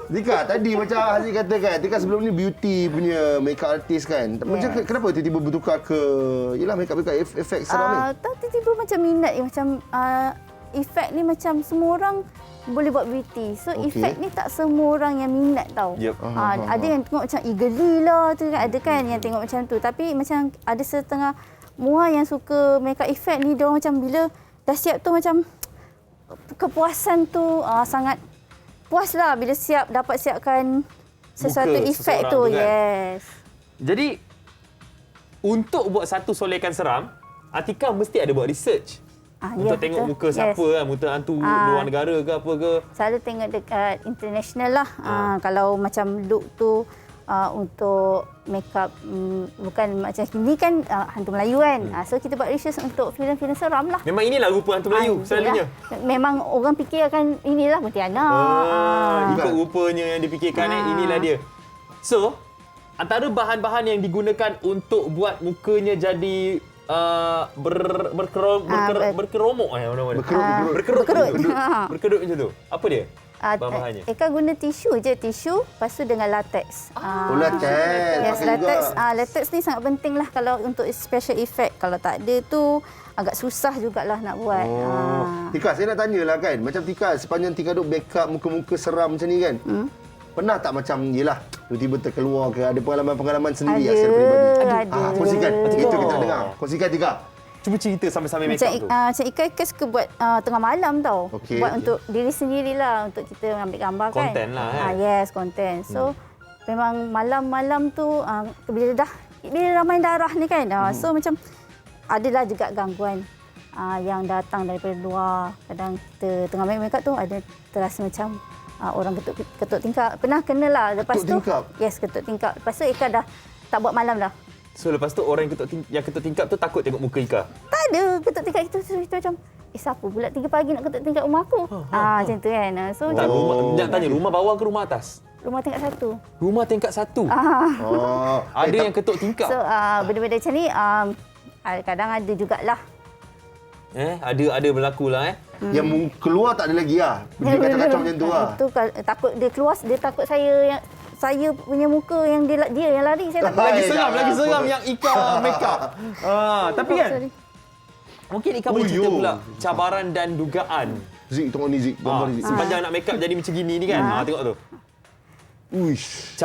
Atika, tadi macam Haziq kata kan, Atika sebelum ni beauty punya makeup artist kan. Macam kenapa tiba-tiba bertukar ke yalah makeup efek seram ni? Tiba-tiba macam minat macam efek ni macam semua orang boleh buat beauty. So efek ni tak semua orang yang minat tau. Yep. Ada yang tengok macam eagerly lah tu kan. Ada kan yang tengok macam tu. Tapi macam ada setengah mua yang suka makeup effect ni, dia orang macam bila dah siap tu macam kepuasan tu sangat puas lah bila dapat siapkan sesuatu Muka efek seseorang tu. tu kan. Yes. Jadi untuk buat satu solekan seram, Atika mesti ada buat research. Untuk tengok betul. muka siapa kan, muka hantu luar negara ke apa ke. Selalu tengok dekat international lah. Kalau macam look tu untuk makeup bukan macam ini kan hantu Melayu kan. So kita buat research untuk filem-filem seram lah. Memang inilah rupa hantu Melayu selalunya. Memang orang fikirkan inilah Pontianak. Ikut rupanya yang dipikirkan inilah dia. So, antara bahan-bahan yang digunakan untuk buat mukanya jadi berkeromok berkerut macam tu. Apa dia? Bahan-bahannya. Eka guna tisu je, tisu lepas tu dengan latex. Latex. Yes, latex. Latex ni sangat penting lah kalau untuk special effect. Kalau tak ada tu agak susah jugalah nak buat. Tika, saya nak tanyalah kan. Macam Tika, sepanjang Tika duk backup muka-muka seram macam ni kan. Pernah tak macam, yelah, tiba-tiba terkeluar ke, ada pengalaman-pengalaman sendiri secara peribadi? Ada. Kongsikan. Itu kita dengar. Kongsikan Tika. Cuba cerita sambil-sambil make up tu. Macam Ika suka buat tengah malam tau. Okey. Buat untuk diri sendirilah, untuk kita ambil gambar kan. Konten lah kan. Yes, konten. So, memang malam-malam tu, bila ramai darah ni kan, so macam adalah juga gangguan yang datang daripada luar. Kadang kita tengah make up tu, ada terasa macam orang ketuk tingkap. Pernah kenalah. Lepas Ketuk tingkap? Yes, ketuk tingkap. Lepas tu Ika dah tak buat malam dah. So lepas tu orang yang ketuk tingkap tu takut tengok muka Ika. Tak ada ketuk tingkap itu. Kita macam, siapa pula 3 pagi nak ketuk tingkap rumah aku? Macam tu kan. So Tak, nak tanya, rumah bawah ke rumah atas? rumah tingkat 1. Rumah tingkat 1? Ada yang ketuk tingkap? So benda-benda macam ni kadang ada jugalah. Ada berlaku lah Yang keluar tak ada lagi lah. Dia kacau-kacau macam tu lah. Itu takut dia keluar, dia takut saya punya muka yang dia yang lari, saya takut. Lagi seram yang Ika make up. Tapi kan mungkin Ika boleh cerita pula cabaran dan dugaan. Zik, tengok ni Zik, gambar ni Zik. Sepanjang nak make up jadi macam gini ni kan. Tengok tu. Uish.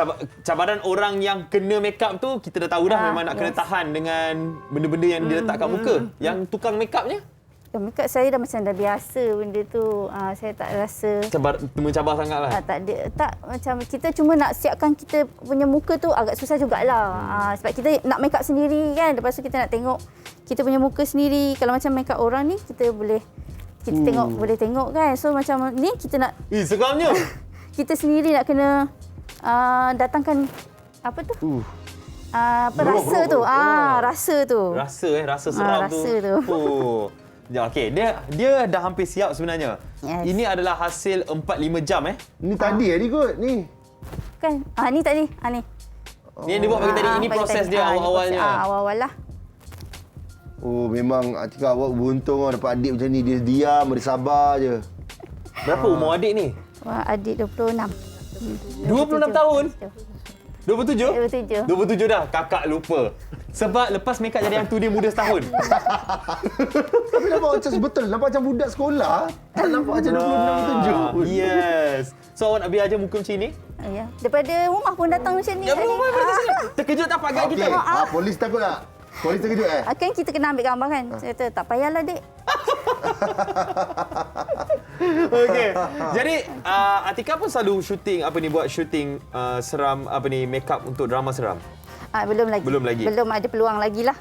Cabaran orang yang kena make up tu kita dah tahu dah memang nak kena tahan dengan benda-benda yang dia letak kat muka. Yang tukang make upnya Make up saya dah macam dah biasa benda tu. Saya tak rasa mencabar sangatlah. Tak macam kita cuma nak siapkan kita punya muka tu agak susah jugalah. Sebab kita nak make up sendiri kan. Lepas tu kita nak tengok kita punya muka sendiri. Kalau macam make up orang ni kita boleh tengok kan. So macam ni kita nak seramnya. Kita sendiri nak kena datangkan apa tu? Rasa tu. Rasa tu. Rasa seram tu. Rasa tu. Okey, dia dah hampir siap sebenarnya. Yes. Ini adalah hasil 4-5 jam Ni tadi ni kot ni. Kan? Ni tadi. Ni. Ni yang dia buat pagi tadi. Ini proses dia awal-awalnya. Awal-awal lah. Oh, memang Atika awak beruntung dapat adik macam ni. Dia diam, dia sabar je. Berapa umur adik ni? Adik 26. 26 tahun? 27? 27. 27 dah. Kakak lupa. Sebab lepas make up jadi hantu dia muda setahun. Tapi nampak macam betul. Nampak macam budak sekolah. Tak nampak macam 26, 27. Yes. So awak nak biar aja muka macam ni? Ya. Daripada rumah pun datang macam ni. Daripada rumah pun datang sini. Terkejut tak pakai kita? Polis takut tak? Polis terkejut Kan kita kena ambil gambar kan. Saya kata tak payahlah dek. Okey. Jadi Atika pun selalu buat syuting seram make up untuk drama seram. Belum lagi. Belum ada peluang lagi lah.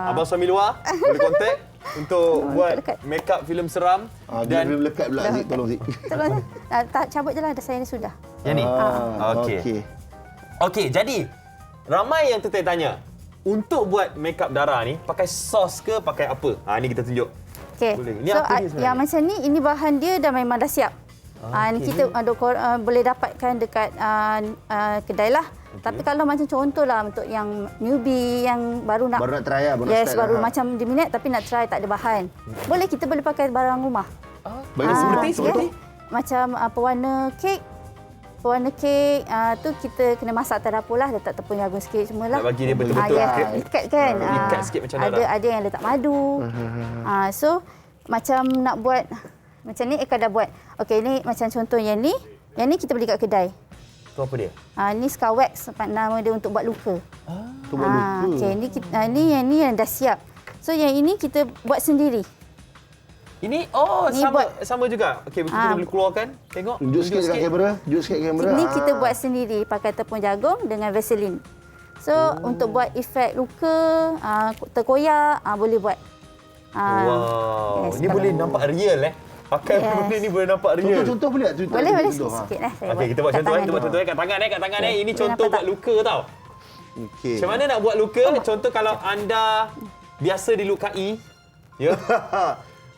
Abang suami luar boleh kontak untuk buat make up filem seram. Dan dia lekat pula Zik, tolong Zik. Tak cabut je lah, dah saya ni sudah. Yang ni? Okey, jadi ramai yang tertanya untuk buat make up Dara ni pakai sos ke pakai apa? Ni kita tunjuk. Okey. Ini So apa dia sebenarnya? yang macam ni, ini bahan dia dah memang dah siap. Ni kita boleh dapatkan dekat kedai lah. Tapi kalau macam contohlah untuk yang newbie yang baru nak try lah, baru macam dia minat tapi nak try tak ada bahan. Kita boleh pakai barang rumah. Seperti macam pewarna kek. Pewarna kek tu kita kena masak atas dapur lah, letak tepung jagung sikit semualah. Nak bagi dia betul-betul ikat kan. Ikat sikit macam ada yang letak madu. So macam nak buat macam ni Eka dah buat. Okey, ni macam contoh yang ni kita beli kat kedai. Tu apa dia? Ni scar wax, nama dia untuk buat luka. Tu buat luka. Okey, ni yang dah siap. So yang ini kita buat sendiri. Ini sama juga. Okey, kita boleh keluarkan. Tengok. Tunjuk sikit dekat kamera. Tunjuk sikit kamera. Ini kita buat sendiri pakai tepung jagung dengan Vaseline. So untuk buat efek luka, terkoyak, boleh buat. Wow. Yes, ini boleh nampak real Pakai benda ni boleh nampak real. Contoh boleh tak? Boleh sikit lah. Okey, kita buat contoh kita buat contoh kat tangan Ini contoh buat luka tau. Okey. Macam mana nak buat luka? Contoh kalau anda biasa dilukai, ya.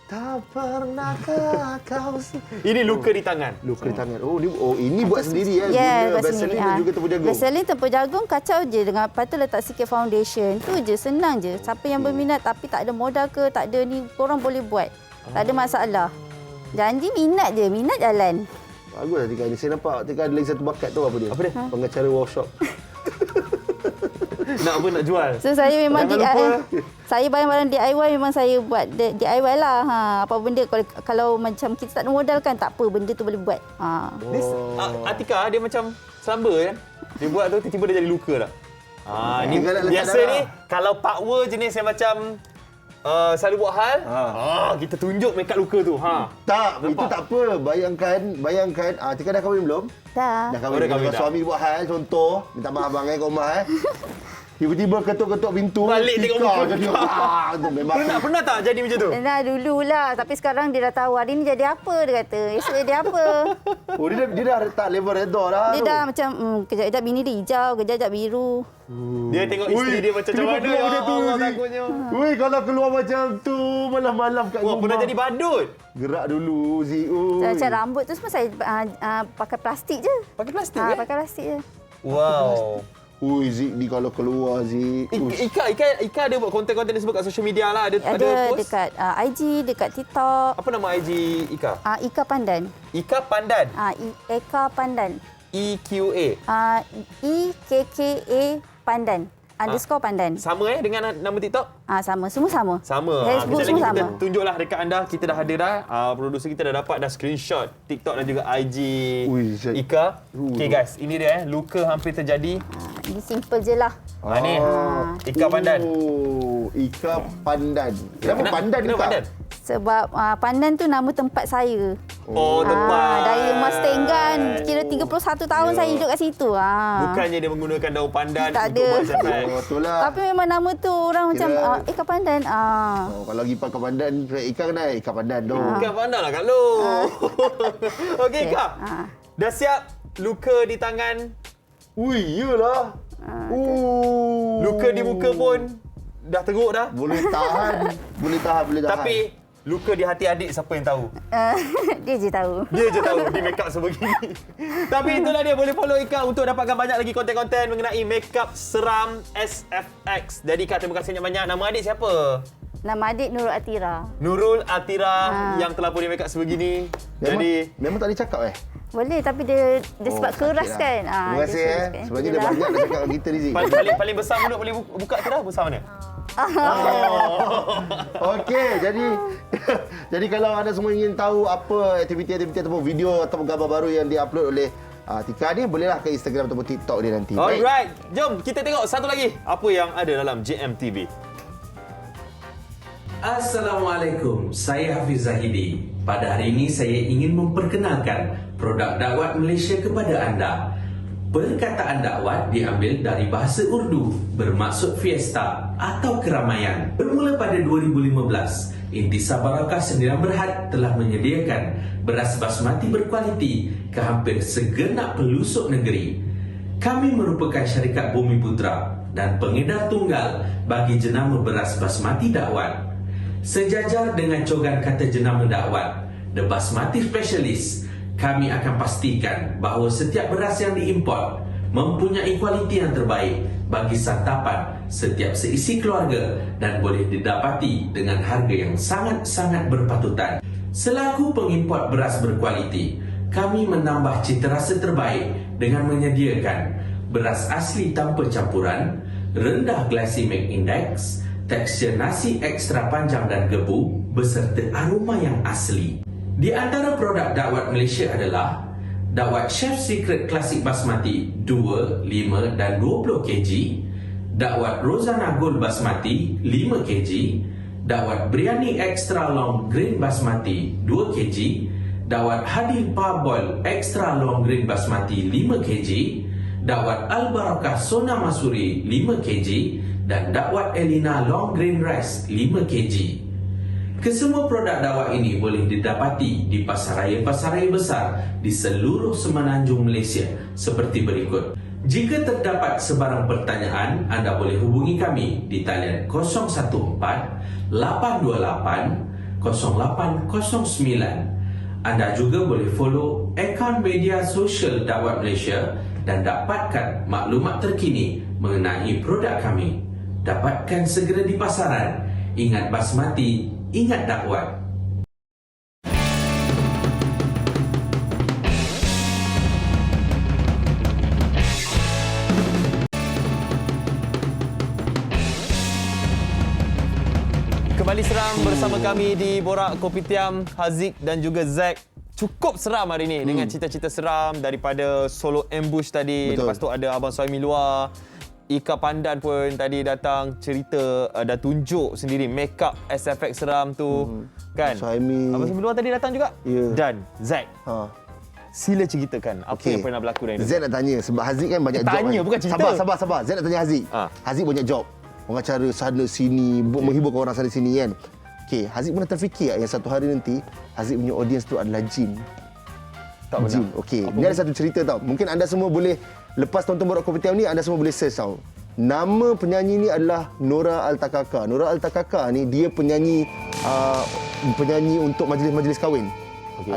Tak pernahkah kau ini luka di tangan. Luka di tangan. Ini buat sendiri Ya, buat Vaseline sendiri. dan juga tepung jagung. Vaseline, tepung jagung kacau je dengan lepas tu letak sikit foundation. Tu je, senang je. Siapa yang berminat tapi tak ada modal ke, tak ada ni, korang boleh buat. Tak ada masalah. Janji minat je, minat jalan. Baguslah Tika ni. Saya nampak Tika ada lagi satu bakat tu apa dia? Apa dia? Pengacara workshop. Nak jual. So saya memang saya barang-barang DIY memang saya buat DIY lah. Apa benda kalau macam kita tak ada modal kan tak apa, benda tu boleh buat. Atika dia macam selamba kan. Dia buat tu tiba-tiba dia jadi luka dah. Ni biasa ni kalau power jenis yang macam selalu buat hal, kita tunjuk make up luka tu. Tak, nampak? Itu tak apa. Bayangkan Tika dah kahwin belum? Dah. Dah kahwin. Kalau suami buat hal, contoh, minta maaf abang kat rumah tiba-tiba ketuk-ketuk pintu. Balik tengok muka. Jadi, pernah tak jadi macam tu? Pernah dululah. Tapi sekarang dia dah tahu hari ni jadi apa dia kata. Esok jadi apa. Dia dah letak level redha dah. Dia dah macam kejap-kejap bini dia hijau, kejap-kejap biru. Dia tengok isteri dia macam mana. Allah takutnya. Kalau keluar macam tu malam-malam kat rumah. Pernah jadi badut. Gerak dulu Zik. Macam rambut tu semua saya pakai plastik je. Pakai plastik pakai plastik je. Wow. Zik ni kalau keluar Zik. Ika ada buat konten-konten disebut kat social media lah. Ada post? Dekat IG, dekat TikTok. Apa nama IG Ika? Ika Pandan. Ika Pandan? Eka Pandan. EQA? EKKA Pandan. _Pandan. Sama dengan nama TikTok? Sama. Semua sama. Sama. Facebook semua sama. Kita tunjuklah dekat anda. Kita dah ada dah. Produser kita dah dapat screenshot TikTok dan juga IG Ika. Okey guys, ini dia luka hampir terjadi. Ini simple je lah. Ni Ika Pandan. Ika Pandan. Kenapa Pandan? Sebab Pandan tu nama tempat saya. Tempat. Dari Mas Tenggan, kira 31 tahun saya hidup kat situ. Bukannya dia menggunakan daun pandan tak untuk buat sampai. Tapi memang nama tu orang macam Ika Pandan. Kalau pergi Ika Pandan, Ika kena Ika Pandan tu. Ika Pandan lah Kak Lu. Okey Ika. Dah siap luka di tangan? Iyalah. Luka di muka pun dah teruk dah. Boleh tahan. Tapi luka di hati adik siapa yang tahu? Dia je tahu. Dia make up sebegini. Tapi itulah dia, boleh follow Ika untuk dapatkan banyak lagi konten-konten mengenai make up seram SFX. Jadi Kak, terima kasih banyak. Nama adik siapa? Nama adik Nurul Atira. Nurul Atira yang telah boleh make up sebegini. Memang tak boleh cakap Boleh, tapi dia sebab keras kan. Terima kasih sebabnya dia banyak nak cakap dengan kita ni Zik. Paling besar mulut boleh buka tu dah, besar mana? Okey, jadi kalau anda semua ingin tahu apa aktiviti-aktiviti ataupun video ataupun gambar baru yang di-upload oleh Tika ni, bolehlah ke Instagram ataupun TikTok dia nanti. Alright, jom kita tengok satu lagi apa yang ada dalam JMTV. Assalamualaikum, saya Hafiz Zahidi. Pada hari ini saya ingin memperkenalkan produk dakwat Malaysia kepada anda. Perkataan dakwat diambil dari bahasa Urdu bermaksud fiesta atau keramaian. Bermula pada 2015, Intisar Barakah Sendirian Berhad telah menyediakan beras basmati berkualiti ke hampir segenap pelosok negeri. Kami merupakan syarikat Bumi Putra dan pengedar tunggal bagi jenama beras basmati dakwat. Sejajar dengan cogan kata jenama dakwat, The Basmati Specialist, kami akan pastikan bahawa setiap beras yang diimport mempunyai kualiti yang terbaik bagi santapan setiap seisi keluarga dan boleh didapati dengan harga yang sangat-sangat berpatutan. Selaku pengimport beras berkualiti, kami menambah citarasa terbaik dengan menyediakan beras asli tanpa campuran, rendah glycemic index, tekstur nasi ekstra panjang dan gebu beserta aroma yang asli. Di antara produk Dakwat Malaysia adalah Dakwat Chef Secret Classic Basmati 2, 5 dan 20 kg, Dakwat Rozana Gold Basmati 5 kg, Dakwat Biryani Extra Long Grain Basmati 2 kg, Dakwat Hadil Parboil Extra Long Grain Basmati 5 kg, Dakwat Al-Barakah Sona Masuri 5 kg dan Dakwat Elina Long Grain Rice 5 kg. Kesemua produk dakwat ini boleh didapati di pasaraya-pasaraya besar di seluruh semenanjung Malaysia seperti berikut. Jika terdapat sebarang pertanyaan, anda boleh hubungi kami di talian 014-828-0809. Anda juga boleh follow akaun media sosial Dakwat Malaysia dan dapatkan maklumat terkini mengenai produk kami. Dapatkan segera di pasaran. Ingat basmati, ingat dakwat. Kembali seram bersama kami di Borak Kopitiam, Haziq dan juga Zack. Cukup seram hari ini dengan cerita-cerita seram daripada solo ambush tadi. Betul. Lepas tu ada Abang Suhaimi luar. Ika Pandan pun tadi datang cerita dan tunjuk sendiri make up SFX seram tu. Kan? Suhaimi. Abang Suhaimi luar tadi datang juga. Dan Zack. Sila ceritakan apa yang pernah berlaku dari Zack nak tanya sebab Haziq kan banyak job. Tanya kan? bukan cerita. Sabar. Zack nak tanya Haziq. Haziq banyak job. Pengacara sana sini, menghiburkan orang sana sini kan. Okey, Haziq pernah terfikir yang satu hari nanti Haziq punya audience tu adalah jin. Tak pernah. Jin. Okey, ni ada satu cerita tau. Mungkin anda semua boleh lepas tonton Borak Kopitiam ni anda semua boleh search tau. Nama penyanyi ni adalah Nora Altakaka. Nora Altakaka ni dia penyanyi untuk majlis-majlis kahwin. Okay.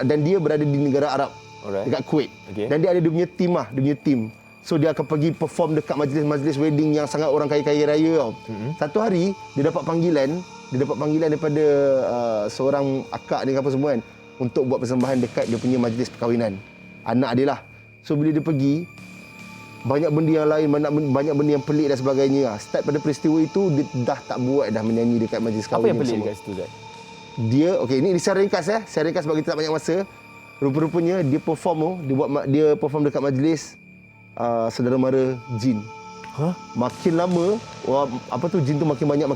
Dan dia berada di negara Arab. Dekat Kuwait. Okay. Dan dia ada dia punya team. So dia akan pergi perform dekat majlis-majlis wedding yang sangat orang kaya-kaya raya tau. Satu hari dia dapat panggilan daripada seorang akak ni apa semua kan untuk buat persembahan dekat dia punya majlis perkahwinan. Anak dia lah. So bila dia pergi, banyak benda yang lain, banyak benda yang pelik dan sebagainya. Start pada peristiwa itu dia dah tak buat dah menyanyi dekat majlis kahwin. Apa yang pelik dekat situ, Zack? Dia ini secara ringkas secara ringkas sebab kita tak banyak masa. Rupa-rupanya dia perform dekat majlis saudara mara jin. Makin lama jin tu makin banyak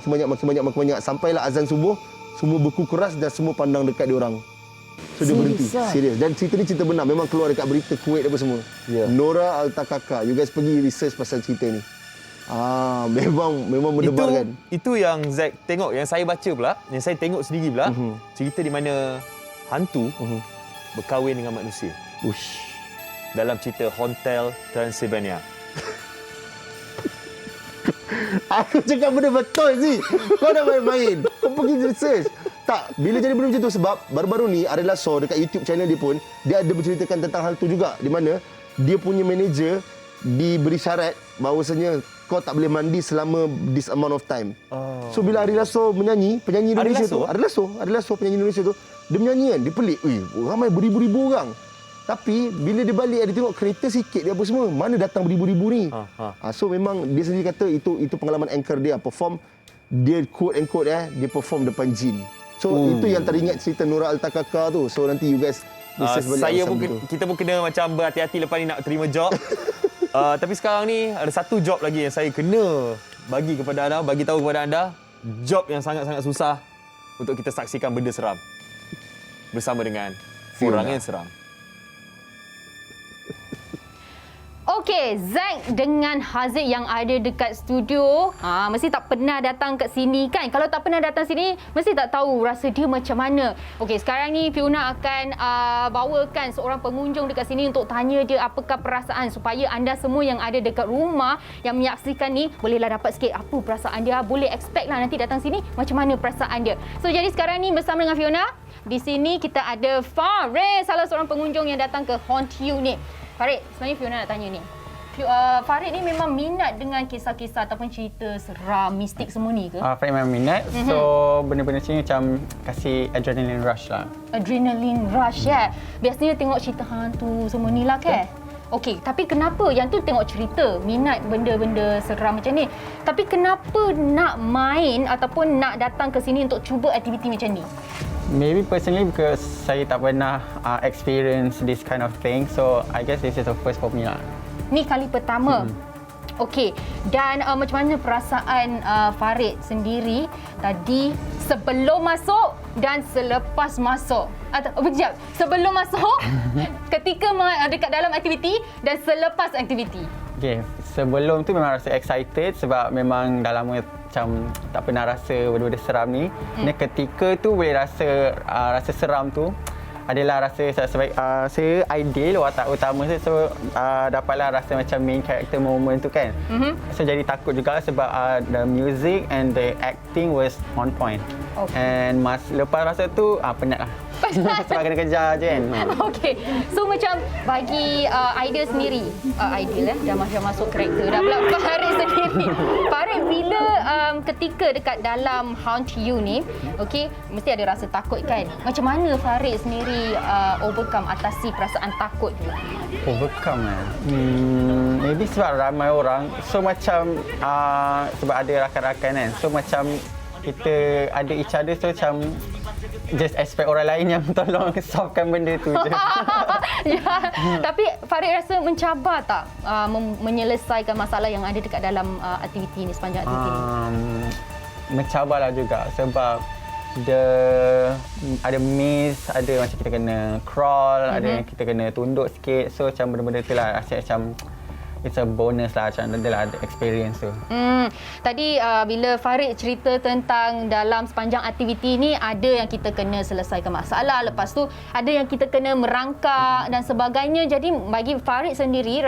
sampailah azan subuh, semua beku keras dan semua pandang dekat dia orang. So dia berhenti. Serius. Dan cerita ni cerita benar, memang keluar dekat berita Kuwait apa semua. Nora Altakaka. You guys pergi research pasal cerita ni. Memang mendebarkan. Itu yang Zack tengok, yang saya baca pula, yang saya tengok sendiri pula, cerita di mana hantu berkahwin dengan manusia. Dalam cerita Hotel Transylvania. Aku cakap benda betul sih. Kau dah main-main. Kau pergi research. Tak, bila jadi benda macam tu sebab baru-baru ni Ariel Lasso dekat YouTube channel dia pun dia ada menceritakan tentang hal tu juga, di mana dia punya manager diberi syarat bahawasanya kau tak boleh mandi selama this amount of time. So bila Ariel Lasso menyanyi, penyanyi Indonesia tu, Ariel Lasso penyanyi Indonesia tu, dia menyanyi kan, dia pelik. Ramai beribu-ribu orang. Tapi bila dia balik dia tengok kereta sikit dia apa semua, mana datang beribu-ribu ni. So memang dia sendiri kata itu pengalaman anchor dia perform, dia quote and quote dia perform depan jin. So itu yang teringat cerita Nora Altakaka tu. So nanti you guys kita pun kena macam berhati-hati lepas ni nak terima job. Tapi sekarang ni ada satu job lagi yang saya kena bagi tahu kepada anda, job yang sangat-sangat susah untuk kita saksikan benda seram bersama dengan orang yang seram. Okey, Zack dengan Haziq yang ada dekat studio, mesti tak pernah datang kat sini kan? Kalau tak pernah datang sini, mesti tak tahu rasa dia macam mana. Okey, sekarang ni Fiona akan bawakan seorang pengunjung dekat sini untuk tanya dia apakah perasaan, supaya anda semua yang ada dekat rumah yang menyaksikan ni bolehlah dapat sikit apa perasaan dia. Boleh expect lah nanti datang sini macam mana perasaan dia. So jadi sekarang ni bersama dengan Fiona, di sini kita ada Farid, salah seorang pengunjung yang datang ke Haunt You ni. Farid, sebenarnya Fiona nak tanya ni. Farid ni memang minat dengan kisah-kisah ataupun cerita seram, mistik semua ni ke? Farid memang minat. So, benda-benda sini macam kasih adrenaline rush lah. Adrenaline rush, ya. Biasanya tengok cerita hantu semua ni lah, ke? Okey, tapi kenapa yang tu tengok cerita, minat benda-benda seram macam ni. Tapi kenapa nak main ataupun nak datang ke sini untuk cuba aktiviti macam ni? Maybe personally because saya tak pernah experience this kind of thing. So, I guess this is the first for me lah. Ni kali pertama. Okey, dan macam mana perasaan Farid sendiri tadi sebelum masuk dan selepas masuk? Sekejap, sebelum masuk, ketika dekat dalam aktiviti dan selepas aktiviti? Okay, sebelum tu memang rasa excited sebab memang dah lama macam tak pernah rasa benda-benda seram ni. Dan ketika tu boleh rasa seram tu adalah rasa saya ideal watak utama saya, so dapatlah rasa macam main character moment tu kan. So jadi takut juga sebab the music and the acting was on point. And lepas masa tu penat lah. Sebab kena kejar je kan. Okey. So macam bagi idea sendiri, ideal dah macam masuk karakter dah pula Farid sendiri. Farid bila ketika dekat dalam Haunt You ni, okey, mesti ada rasa takut kan? Macam mana Farid sendiri overcome, atasi perasaan takut tu? Overcome maybe sebab ramai orang. So macam sebab ada rakan-rakan kan. So macam kita ada each other, so macam just expect orang lain yang tolong solvekan benda tu je. Ya. Tapi Farid rasa mencabar tak menyelesaikan masalah yang ada dekat dalam aktiviti ni, sepanjang aktiviti ni? Mencabarlah juga sebab ada maze, ada macam kita kena crawl, ada yang kita kena tunduk sikit. So macam benda-benda tu lah rasa macam it's a bonus lah, macam adalah ada experience tu. Tadi bila Farid cerita tentang dalam sepanjang aktiviti ni ada yang kita kena selesaikan masalah, lepas tu ada yang kita kena merangkak dan sebagainya. Jadi bagi Farid sendiri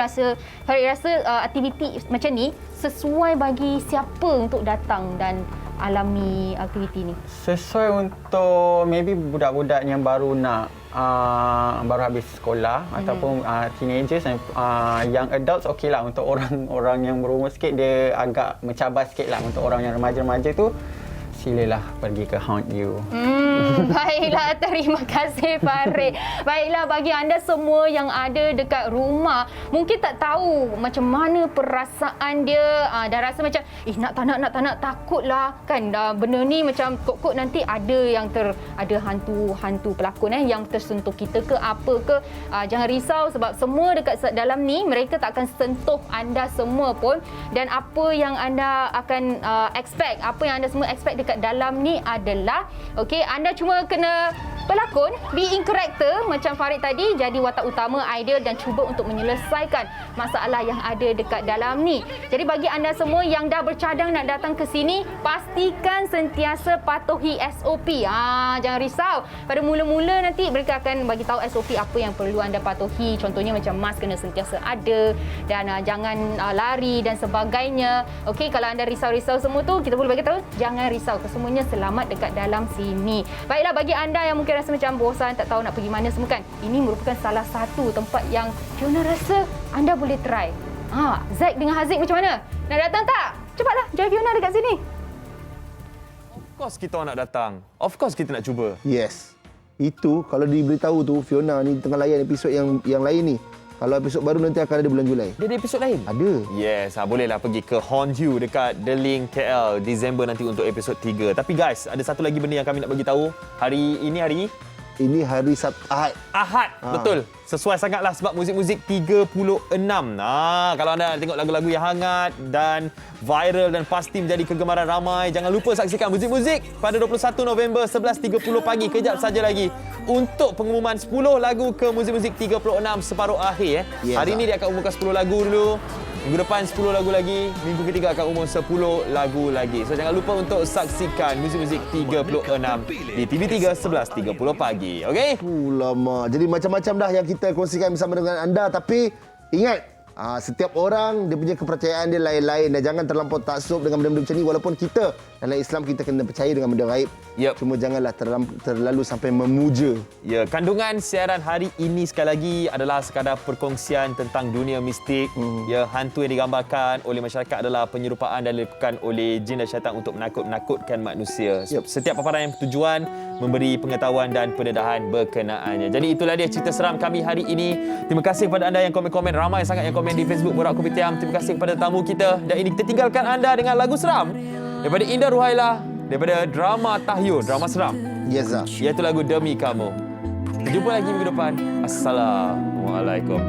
Farid rasa aktiviti macam ni sesuai bagi siapa untuk datang dan alami aktiviti ni? Sesuai untuk maybe budak-budak yang baru baru habis sekolah ataupun teenagers dan young adults, okey lah. Untuk orang yang berumur sikit dia agak mencabar sikit lah. Untuk orang yang remaja-remaja tu silalah pergi ke Haunt You. Baiklah, terima kasih Farid. Baiklah, bagi anda semua yang ada dekat rumah, mungkin tak tahu macam mana perasaan dia, dah rasa macam nak tak nak takutlah kan. Benda ni macam kok nanti ada hantu pelakon yang tersentuh kita ke apa ke. Jangan risau sebab semua dekat dalam ni mereka tak akan sentuh anda semua pun. Dan apa yang anda akan expect, apa yang anda semua expect dekat dalam ni adalah anda cuma kena pelakon, be in character macam Farid tadi, jadi watak utama, idea dan cuba untuk menyelesaikan masalah yang ada dekat dalam ni. Jadi bagi anda semua yang dah bercadang nak datang ke sini, pastikan sentiasa patuhi SOP. Jangan risau. Pada mula-mula nanti mereka akan bagi tahu SOP apa yang perlu anda patuhi. Contohnya macam mask kena sentiasa ada dan jangan lari dan sebagainya. Okey, kalau anda risau-risau semua tu, kita boleh bagi tahu jangan risau. Kesemuanya selamat dekat dalam sini. Baiklah, bagi anda yang mungkin rasa macam bosan, tak tahu nak pergi mana semua kan, ini merupakan salah satu tempat yang Fiona rasa anda boleh try. Zack dengan Haziq macam mana? Nak datang tak? Cepatlah, join Fiona dekat sini. Of course kita nak datang. Of course kita nak cuba. Yes. Itu kalau diberitahu tu Fiona ni tengah layan episod yang lain ni. Kalau episod baru nanti akan ada bulan Julai. Dia ada episod lain? Ada. Yes, bolehlah pergi ke Haunt You dekat The Link KL Disember nanti untuk episod 3. Tapi guys, ada satu lagi benda yang kami nak bagi tahu. Hari ini hari Ahad. Betul. Sesuai sangatlah sebab muzik-muzik 36. Kalau anda nak tengok lagu-lagu yang hangat dan viral dan pasti menjadi kegemaran ramai, jangan lupa saksikan muzik-muzik pada 21 November 11.30 pagi. Kejap saja lagi untuk pengumuman 10 lagu ke muzik-muzik 36 separuh akhir. Yes, hari ini dia akan umumkan 10 lagu dulu. Minggu depan 10 lagu lagi, minggu ketiga akan umum 10 lagu lagi. So jangan lupa untuk saksikan muzik-muzik 36 di TV3 11.30 pagi. Okey? Lama. Jadi macam-macam dah yang kita kongsikan bersama dengan anda, tapi ingat, setiap orang dia punya kepercayaan dia lain-lain dan jangan terlampau taksub dengan benda-benda macam ni. Walaupun kita Dalam Islam kita kena percaya dengan benda gaib. Cuma janganlah terlalu sampai memuja. Ya, kandungan siaran hari ini sekali lagi adalah sekadar perkongsian tentang dunia mistik. Ya, hantu yang digambarkan oleh masyarakat adalah penyerupaan dan dilakukan oleh jin dan syaitan untuk menakut-nakutkan manusia. Setiap paparan yang bertujuan memberi pengetahuan dan pendedahan berkenaannya. Jadi itulah dia cerita seram kami hari ini. Terima kasih kepada anda yang komen-komen, ramai sangat yang komen di Facebook Borak Kopitiam. Terima kasih kepada tamu kita. Dan ini kita tinggalkan anda dengan lagu seram daripada Indah Ruhaila, daripada drama Tahyul, drama seram. Yes, sir. Iaitu lagu Demi Kamu. Kita jumpa lagi minggu depan. Assalamualaikum.